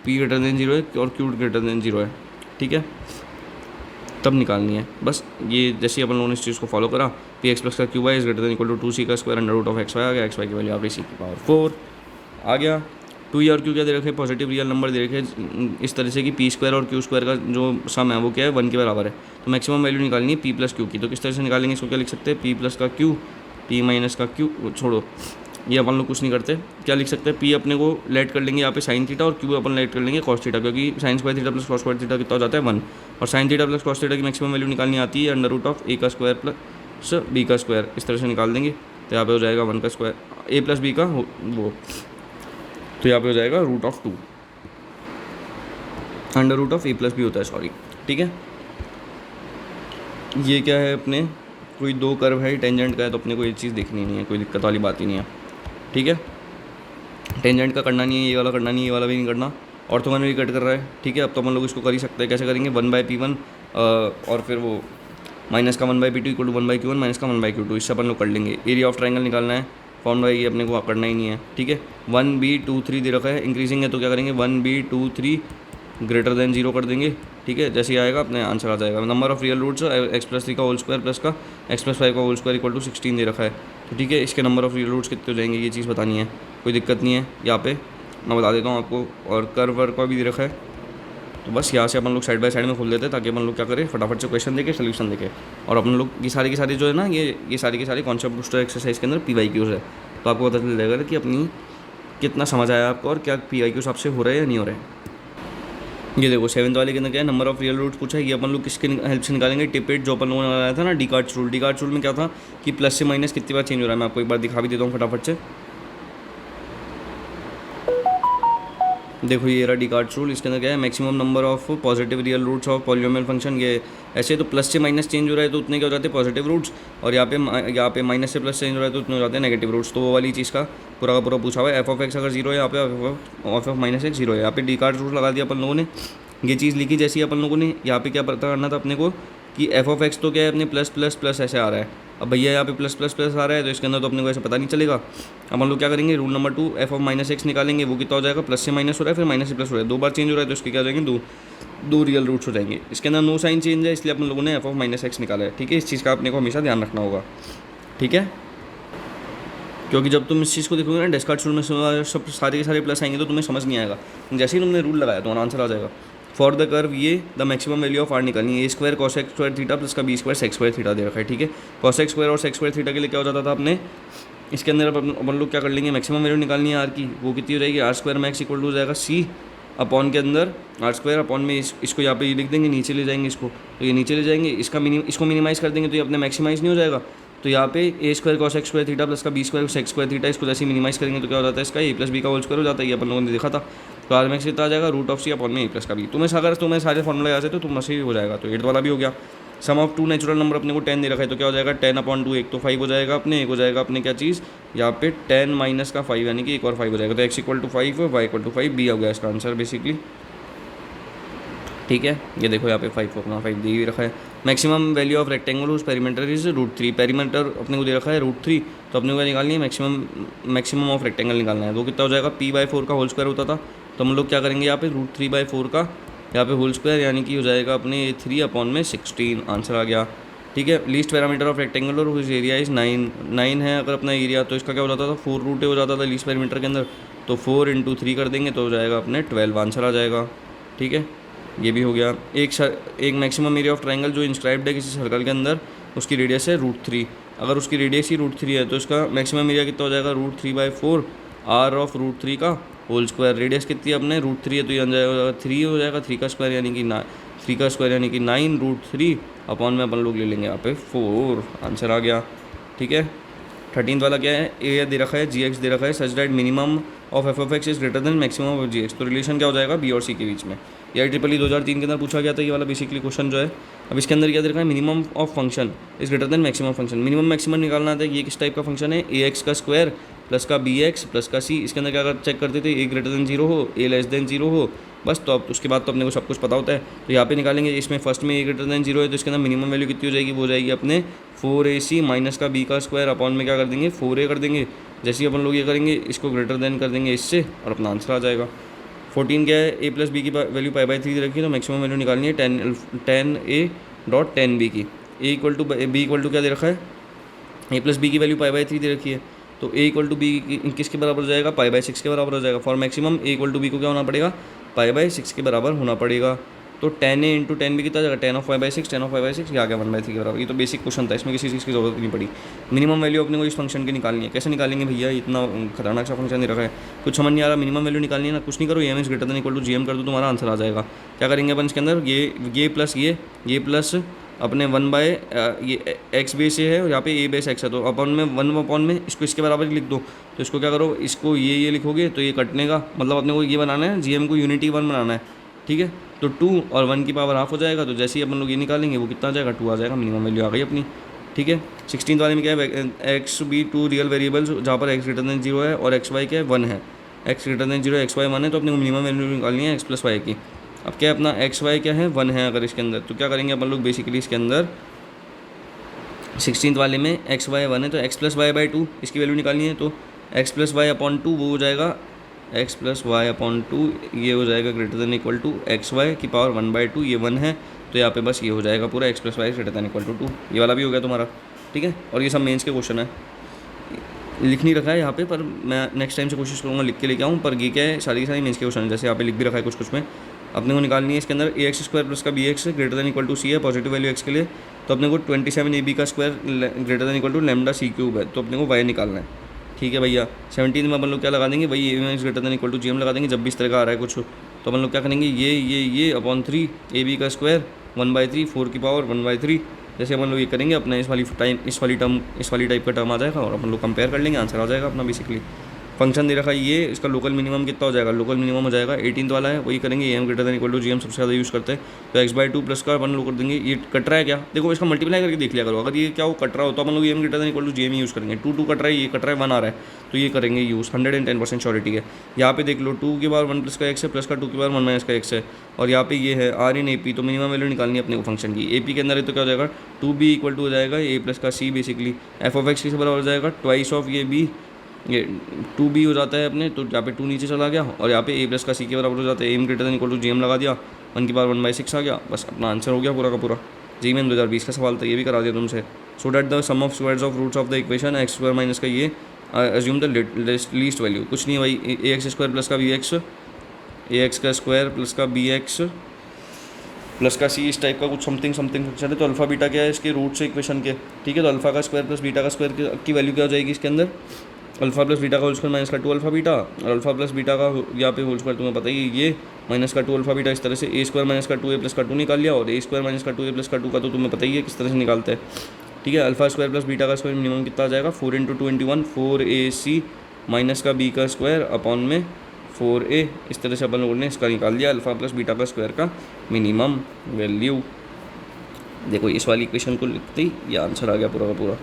p ग्रेटर देन 0 है और q ग्रेटर देन 0 है। ठीक है, तब निकालनी है बस। ये जैसे अपन लोगों ने इस चीज़ को फॉलो करा, px प्लस का qy is greater than equal to 2c² under root of xy आ गया। xy की वैल्यू यहाँ पे c की पावर 4 आ गया। 2 और q क्या दे रखे, पॉजिटिव रियल नंबर दे रखे इस तरह से कि p² और q² का जो सम है वो क्या है 1 के बराबर है। तो मैक्सिमम वैल्यू निकालनी है p प्लस q की। तो किस तरह से निकालेंगे इसको, क्या लिख सकते हैं p प्लस का q, p माइनस का q, छोड़ो ये अपन लोग कुछ नहीं करते। क्या लिख सकते हैं, p अपने को लेट कर लेंगे यहाँ पे साइन थीटा और q अपन लेट कर लेंगे कॉस थीटा, क्योंकि sine square theta plus cos square theta कितना हो जाता है 1 और sine theta plus cos theta की मैक्सिमम वैल्यू निकालनी आती है अंडर रूट ऑफ a का स्क्वायर प्लस b का स्क्वायर। इस तरह से निकाल देंगे तो यहाँ पे हो जाएगा 1 का स्क्वायर a प्लस b का वो, तो यहाँ पे हो जाएगा root of 2 under root of a plus b होता है, सॉरी। ठीक है, ये क्या है अपने कोई 2 कर्व है टेंजेंट का है, तो अपने को ये चीज़ देखनी नहीं है, कोई दिक्कत वाली बात ही नहीं है। ठीक है, टेंजेंट का करना नहीं है, ये वाला करना नहीं है, ये वाला भी नहीं करना। ऑर्थोगोनली कट कर रहा है। ठीक है, अब तो अपन लोग इसको कर ही सकते हैं। कैसे करेंगे, 1/p1 और फिर वो माइनस का 1/p2 equal to 1/q1 minus का 1/q2, इससे अपन लोग कर लेंगे। एरिया ऑफ ट्राइंगल निकालना है, फॉर्मूला ये अपने को करना ही नहीं है। ठीक है, 1b2 3 दे रखा है, इंक्रीजिंग है तो क्या करेंगे 1b2 ग्रेटर देन 0 कर देंगे। ठीक है, जैसे ही आएगा अपने आंसर आ जाएगा। Number of real roots x+3 का होल स्क्वायर प्लस का x+5 का होल स्क्वायर इक्वल टू 16 दे रखा है। तो ठीक है, इसके नंबर ऑफ रियल रूट्स कितने हो जाएंगे ये चीज़ बतानी है, कोई दिक्कत नहीं है। यहाँ पे मैं बता देता हूँ आपको, और कर्व वर्व का भी दे रखा है। तो बस यहाँ से अपन लोग साइड बाय साइड में खोल देते हैं ताकि अपन लोग क्या करें फटाफट से क्वेश्चन देके सोल्यूशन देखें। और अपन लोग ये सारी जो है ना ये सारी के सारे कॉन्सेप्ट बूस्टर एक्सरसाइज के अंदर PYQs है, तो आपको पता चल जाएगा कि अपनी कितना समझ आया आपको और क्या PYQs आपसे हो रहे हैं या नहीं हो रहे हैं। ये देखो सेवन्थ वाले के अंदर क्या है, नंबर ऑफ रियल रूट्स पूछा है। ये अपन लोग किसके हेल्प से निकालेंगे, टिप इट, जो अपन लोगों ने लगाया था ना डिकार्ड्स रूल। डिकार्ड्स रूल में क्या था कि प्लस से माइनस कितनी बार चेंज हो रहा है, मैं आपको एक बार दिखा भी देता हूँ फटाफट से। देखो ये रहा डिकार्ड्स रूल। इसके अंदर क्या है, maximum number of positive real roots of polynomial function. ये ऐसे तो प्लस से माइनस चेंज हो रहा है तो उतने क्या हो जाते हैं पॉजिटिव रूट्स, और यहाँ पे माइनस से प्लस चेंज हो रहा है तो उतने हो जाते हैं नेगेटिव रूट्स। तो वो वाली चीज़ का पूरा पूछा हुआ है। एफ ऑफ एक्स अगर जीरो है, यहाँ पे F of minus x zero है। यहाँ पे डिकार्ड्स रूल लगा दिया अपन लोगों ने। ये चीज़ लिखी जैसी अपन लोगों ने, यहाँ पे क्या पता करना था अपने को कि एफ ऑफ एक्स तो क्या है अपने प्लस प्लस प्लस ऐसे आ रहा है। अब भैया यहाँ पे प्लस प्लस प्लस आ रहा है तो इसके अंदर तो अपने को ऐसे पता नहीं चलेगा। अब हम लोग क्या करेंगे, rule number 2 F of minus x निकालेंगे। वो कितना हो जाएगा, प्लस से माइनस हो रहा है फिर माइनस से प्लस हो रहा है, 2 बार चेंज हो रहा है तो इसके क्या हो जाएंगे, दो रियल रूट्स हो जाएंगे। इसके अंदर नो साइन चेंज है इसलिए अपन लोगों ने एफ ऑफ माइनस एक्स निकाला है। ठीक है, इस चीज़ का अपने को हमेशा ध्यान रखना होगा। ठीक है, क्योंकि जब तुम इस चीज़ को देखोगे ना डेस्कार्ड्स रूल में सब सारे के सारे प्लस आएंगे तो तुम्हें समझ नहीं आएगा। जैसे ही तुमने रूल लगाया तुम्हारा आंसर आ जाएगा। फॉर द कर्व ये the maximum value of R निकालनी है। A square cos X square theta plus का B square sec X square theta दे रखा है। ठीक है, कॉस एक्स स्क्वायर और सेक्स स्क्वायर थीटा के लिए क्या हो जाता था अपने, इसके अंदर अपन लोग क्या कर लेंगे, मैक्सिमम वैल्यू निकालनी है आर की। वो कितनी हो जाएगी, R square max equal to हो जाएगा सी अपॉन के अंदर आर स्क्वायर अपॉन में इसको यहाँ पे ये लिख देंगे, नीचे ले जाएंगे इसको, तो ये नीचे ले जाएंगे, इसको मिनिमाइज़ कर देंगे तो ये अपने मैक्सिमाइज़ नहीं हो जाएगा। तो यहाँ पे A square cos X square theta plus का B square sec X square theta, इसको जैसे मिनिमाइज़ करेंगे तो क्या हो जाता है इसका ए प्लस बी का होल स्क्वायर हो जाता है। ये अपन लोगों ने देखा था। तो आर मैक्स कितना आ जाएगा, रूट ऑफ सी अपॉन में ए प्लस का बी। तुम्हें सारे फॉर्मूला याद है तो तुम ही हो जाएगा। तो 8 वाला भी हो गया। सम ऑफ 2 नेचुरल नंबर अपने को 10 दे रखा है तो क्या हो जाएगा 10 अपॉन 2, एक तो 5 हो जाएगा अपने, एक हो जाएगा अपने क्या चीज़ यहाँ पे 10 माइनस का 5 यानी कि एक और 5 हो जाएगा। तो X equal to 5 Y equal to 5 B हो गया इसका आंसर बेसिकली। ठीक है, ये देखो यहाँ पे 5 अपना 5 दे ही रखा है। मैक्सिमम वैल्यू ऑफ रेक्टेंगल उस पेरीमीटर इज √3। पेरीमीटर अपने को दे रखा है √3, तो अपने को निकालनी है मैक्सिमम ऑफ रेक्टेंगल निकालना है। वो कितना हो जाएगा, p/4 का होल स्क्वायर होता था तो हम लोग क्या करेंगे यहाँ पे √3/4 का यहाँ पे होल स्क्वायर यानी कि हो जाएगा अपने 3 अपॉन में 16 आंसर आ गया। ठीक है, लीस्ट पैरामीटर ऑफ रेक्टेंगल और हुज एरिया इज 9 है अगर अपना एरिया, तो इसका क्या हो जाता था 4 रूट हो जाता था लीस्ट पैरामीटर के अंदर। तो 4 × 3 कर देंगे तो हो जाएगा अपने 12 आंसर आ जाएगा। ठीक है, ये भी हो गया। एक मैक्सिमम एरिया ऑफ ट्राइंगल जो इंस्क्राइब्ड है किसी सर्कल के अंदर, उसकी रेडियस है √3। अगर उसकी रेडियस ही √3 है तो इसका मैक्सिमम एरिया कितना हो जाएगा √3/4 आर ऑफ √3 का होल स्क्वायर। रेडियस कितनी है अपने √3 है तो ये आ जाएगा 3 हो जाएगा, 3 का स्क्वायर यानी कि 9 √3 अपॉन में अपन लोग ले लेंगे यहाँ पे 4 आंसर आ गया। ठीक है, 13 वाला क्या है, ए दे रखा है gx दे रखा है such that minimum of F of X is greater then maximum of gx। तो रिलेशन क्या हो जाएगा बी और सी के बीच में। ये IEEE 2003 के अंदर पूछा गया था ये वाला बेसिकली क्वेश्चन जो है। अब इसके अंदर क्या दे रखा है, minimum of function is greater then maximum function. Minimum maximum निकालना था, ये किस टाइप का फंक्शन है, ax का स्क्वायर प्लस का bx प्लस का c। इसके अंदर क्या चेक करते थे, a ग्रेटर देन 0 हो, a लेस देन 0 हो, बस। तो अब उसके बाद तो अपने को सब कुछ पता होता है। तो यहाँ पे निकालेंगे, इसमें फर्स्ट में a ग्रेटर देन 0 है तो इसके अंदर मिनिमम वैल्यू कितनी हो जाएगी, वो हो जाएगी अपने 4ac माइनस का b का स्क्वायर अपॉन में क्या कर देंगे 4a कर देंगे। जैसे ही अपन लोग ये करेंगे इसको ग्रेटर देन कर देंगे इससे और अपना आंसर आ जाएगा। 14 क्या है, a प्लस बी की वैल्यू π/3 रखी है तो मैक्सिमम वैल्यू निकालनी है 10a.10b की। a equal to b equal to क्या दे रखा है, a प्लस बी की वैल्यू π/3 दे रखी है तो a इक्वल टू बी किसके बराबर हो जाएगा, π/6 के बराबर हो जाएगा। For maximum a equal to B को क्या होना पड़ेगा, π/6 के बराबर होना पड़ेगा। तो 10a × 10b कितना जाएगा, 10 of π/6 10 of π/6 ये आ गया 1/3 के बराबर। ये तो बेसिक क्वेश्चन था, इसमें किसी चीज़ की जरूरत नहीं पड़ी। मिनिमम वैल्यू अपने को इस फंक्शन की निकालनी है। कैसे निकालेंगे भैया, इतना खतरनाक सा फंक्शन दे रखा है, कुछ समझ नहीं आ रहा। मिनिमम वैल्यू निकालनी है ना, कुछ नहीं करो, m is greater than equal to gm कर दो, तुम्हारा आंसर आ जाएगा। क्या करेंगे अपन इसके अंदर, ये प्लस अपने 1 बाय ये एक्स बेस है और यहाँ पे a बेस x है तो अपन में 1 अपॉन में इसको इसके बराबर लिख दो। तो इसको क्या करो, इसको ये लिखोगे तो ये कटने का मतलब अपने को ये बनाना है, gm को यूनिटी 1 बनाना है। ठीक है, तो 2 और 1 की पावर हाफ हो जाएगा। तो जैसे ही अपन लोग ये निकालेंगे वो कितना आ जाएगा, 2 आ जाएगा। मिनिमम वैल्यू आ गई अपनी। ठीक है, 16 वाले में क्या है, एक्स बी 2 रियल वेरिएबल्स जहाँ पर x ग्रेटर देन 0 है और xy क्या है 1 है। x ग्रेटर देन 0 xy 1 है तो अपने को मिनिमम वैल्यू निकालनी है x प्लस वाई की। अब क्या है अपना xy क्या है 1 है अगर इसके अंदर, तो क्या करेंगे अपन लोग बेसिकली इसके अंदर 16 वाले में xy 1 है तो x प्लस वाई बाई 2 इसकी वैल्यू निकालनी है। तो x प्लस वाई अपॉन 2 वो हो जाएगा x प्लस वाई अपॉन 2, ये हो जाएगा greater than equal to xy की पावर 1/2, ये 1 है तो यहाँ पे बस ये हो जाएगा पूरा x plus Y greater than equal to 2। ये वाला भी हो गया तुम्हारा। ठीक है, और ये सब मेंस के क्वेश्चन है, लिख नहीं रखा है यहाँ पे, पर मैं नेक्स्ट टाइम से कोशिश करूँगा लिख के लेके आऊँ। पर ये क्या है, सारी की सारी मेंस के क्वेश्चन है, जैसे यहाँ पे लिख भी रखा है कुछ में। अपने को निकालनी है इसके अंदर ax स्क्वायर प्लस का bx greater than equal to c है, पॉजिटिव वैल्यू x के लिए। तो अपने को 27ab का square greater than equal to lambda c cube है, तो अपने को y निकालना है। ठीक है भैया। 17 में अपन लोग क्या लगा देंगे, वही A X greater than equal to G M लगा देंगे। जब भी इस तरह का आ रहा है कुछ तो अपन लोग क्या करेंगे, ये अपॉन 3 ए बी का स्क्वायर 1/3 4 की पावर 1/3, जैसे अपन लोग ये करेंगे अपना इस वाली टाइप का टर्म आ जाएगा और अपन लोग कंपेयर कर लेंगे, आंसर आ जाएगा अपना। बेसिकली फंक्शन दे रखा है ये, इसका लोकल मिनिमम कितना हो जाएगा, लोकल मिनिमम हो जाएगा 18 वाला है, वही करेंगे। M greater than equal to G M सबसे ज़्यादा यूज़ करते हैं, तो x/2 प्लस का अपन लोग कर देंगे। ये कट रहा है क्या, देखो इसका मल्टीप्लाई करके देख लिया करो, अगर ये क्या वो कट रहा हो तो अपन लोग M greater than equal to G M use करेंगे। 2 कट रहा है, ये कट रहा है 1 आ रहा है, तो ये करेंगे यूज़। 110% श्योरिटी है। यहाँ पे देख लो 2 की पावर 1 प्लस का x है, प्लस का 2 की पावर 1 माइनस का x है, और यहाँ पे ये है आर इन ए पी, तो मिनिमम वैल्यू निकालनी है अपने को फंक्शन की। ए पी के अंदर है तो क्या हो जाएगा 2b इक्वल टू हो जाएगा a प्लस का c, basically F of x से बराबर हो जाएगा ट्वाइस ऑफ ये b, ये 2b हो जाता है अपने, तो यहाँ पे 2 नीचे चला गया और यहाँ पे a प्लस का c के बराबर हो जाता है। M greater than equal to G M लगा दिया, 1 की पावर 1/6 आ गया, बस अपना आंसर हो गया पूरा का पूरा। जी मैम 2020 का सवाल था, ये भी करा दिया तुमसे। So that the sum of squares of roots of the equation X square minus का ये अज्यूम द लीस्ट वैल्यू, कुछ नहीं भाई, ए एक्स स्क्वायर प्लस का बी एक्स, ए एक्स का स्क्वायर प्लस का बी एक्स प्लस का C, इस टाइप का कुछ समथिंग फंक्शन है। तो अल्फा बीटा क्या है इसके रूट से इक्वेशन के, ठीक है। तो अल्फा का स्क्वायर प्लस बीटा का स्क्वायर की वैल्यू क्या हो जाएगी इसके अंदर, अल्फा प्लस बीटा का होल स्क्वायर माइनस का 2 अल्फा बीटा, और अल्फा प्लस बीटा का यहाँ पे होल स्क्वायर तुम्हें पता ही ये माइनस का 2 अल्फा बीटा। इस तरह से ए स्क्वायर माइनस का 2a प्लस का 2 निकाल लिया, और ए स्क्वायर माइनस का 2a प्लस का 2 का तो तुम्हें पता ही है किस तरह से निकालते हैं, ठीक है। अल्फा स्क्वायर प्लस बीटा का स्क्वायर मिनिमम कितना आ जाएगा 4 × 2 = 1 4ac माइनस का b का स्क्वायर अपॉन में 4a। इस तरह से अपन लोगों ने इसका निकाल लिया अल्फा प्लस बीटा का स्क्वायर का मिनिमम वैल्यू। देखो इस वाली इक्वेशन को लिखते ही ये आंसर आ गया पूरा का पूरा,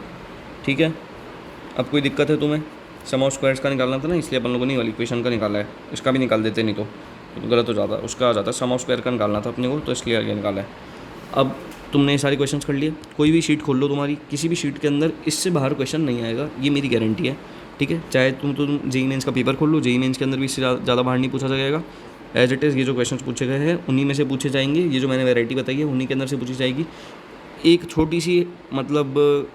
ठीक है। अब कोई दिक्कत है तुम्हें, सम ऑफ स्क्वायर्स का निकालना था ना, इसलिए अपन लोगों ने वाली इक्वेशन का निकाला है। इसका भी निकाल देते नहीं तो गलत हो जाता, उसका आ जाता। सम ऑफ स्क्वायर का निकालना था अपने को, तो इसलिए आगे निकाला है। अब तुमने ये सारे क्वेश्चंस कर लिए, कोई भी शीट खोल लो तुम्हारी, किसी भी शीट के अंदर इससे बाहर क्वेश्चन नहीं आएगा, ये मेरी गारंटी है, ठीक है। चाहे तुम जेईई मेंस का पेपर खोल लो, जेईई मेंस के अंदर भी इससे ज़्यादा बाहर नहीं पूछा जाएगा। एज इट इज़ ये जो क्वेश्चन पूछे गए हैं उन्हीं में से पूछे जाएंगे, ये जो मैंने वैरायटी बताई है उन्हीं के अंदर से पूछी जाएगी। एक छोटी सी मतलब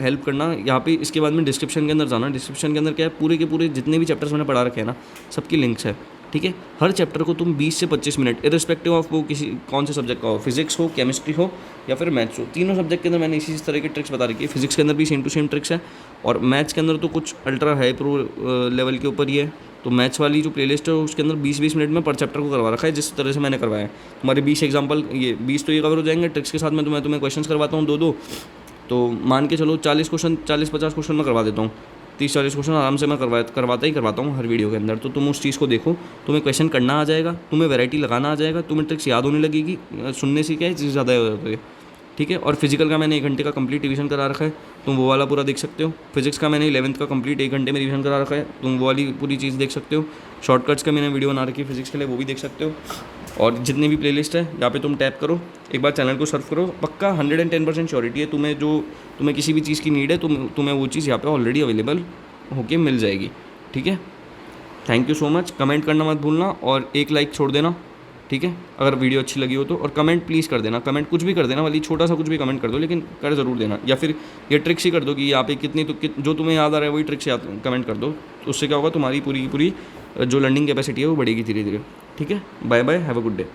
हेल्प करना यहाँ पे, इसके बाद में डिस्क्रिप्शन के अंदर जाना। डिस्क्रिप्शन के अंदर क्या है, पूरे के पूरे जितने भी चैप्टर्स मैंने पढ़ा रखे हैं ना, सबकी लिंक्स है, ठीक है। हर चैप्टर को तुम 20 से 25 मिनट इररिस्पेक्टिव ऑफ वो किसी कौन से सब्जेक्ट का हो, फिजिक्स हो, केमिस्ट्री हो या फिर मैथ्स हो, तीनों सब्जेक्ट के अंदर मैंने इसी तरह की ट्रिक्स बता रखी है। फिजिक्स के अंदर भी सेम टू सेम ट्रिक्स है, और मैथ्स के अंदर तो कुछ अल्ट्रा हाई प्रो लेवल के ऊपर ही है। तो मैथ्स वाली जो प्लेलिस्ट है उसके अंदर 20-20 मिनट में पर चैप्टर को करवा रखा है, जिस तरह से मैंने करवाया है। तुम्हारे 20 एग्जाम्पल, ये 20 तो ये कवर हो जाएंगे ट्रिक्स के साथ में, मैं तुम्हें क्वेश्चन करवाता हूँ 2-2, तो मान के चलो 40-50 क्वेश्चन मैं करवा देता हूँ। 30-40 क्वेश्चन आराम से मैं करवाता हूँ हर वीडियो के अंदर। तो तुम उस चीज़ को देखो, तुम्हें क्वेश्चन करना आ जाएगा, तुम्हें वैरायटी लगाना आ जाएगा, तुम्हें ट्रिक्स याद होने लगेगी। सुनने से क्या है, चीज़ ज़्यादा हो जाती है, ठीक है। और फिजिकल का मैंने 1 घंटे का कंप्लीट रिवीजन करा रखा है, तुम वो वाला पूरा देख सकते हो। फिजिक्स का मैंने 11th का कंप्लीट 1 घंटे में रिवीजन करा रखा है, तुम वो वाली पूरी चीज़ देख सकते हो। शॉर्टकट्स का मैंने वीडियो बना रखी है फिजिक्स के लिए, वो भी देख सकते हो। और जितनी भी प्लेलिस्ट है यहाँ पे तुम टैप करो, एक बार चैनल को सर्व करो, पक्का 110% श्योरिटी है तुम्हें किसी भी चीज़ की नीड है, तुम्हें वो चीज़ यहाँ पे ऑलरेडी अवेलेबल होके मिल जाएगी, ठीक है। Thank you so much. Comment करना मत भूलना और एक लाइक छोड़ देना, ठीक है, अगर वीडियो अच्छी लगी हो तो। और कमेंट प्लीज़ कर देना, कमेंट कुछ भी कर देना, वाली छोटा सा कुछ भी कमेंट कर दो, लेकिन कर ज़रूर देना। या फिर ये ट्रिक्स ही कर दो कि यहाँ पे जो तुम्हें याद आ रहा है वही ट्रिक्स कमेंट कर दो। उससे क्या होगा, तुम्हारी पूरी की पूरी जो लर्निंग कैपेसिटी है वो बढ़ेगी धीरे धीरे, ठीक है। Bye bye, have a good day.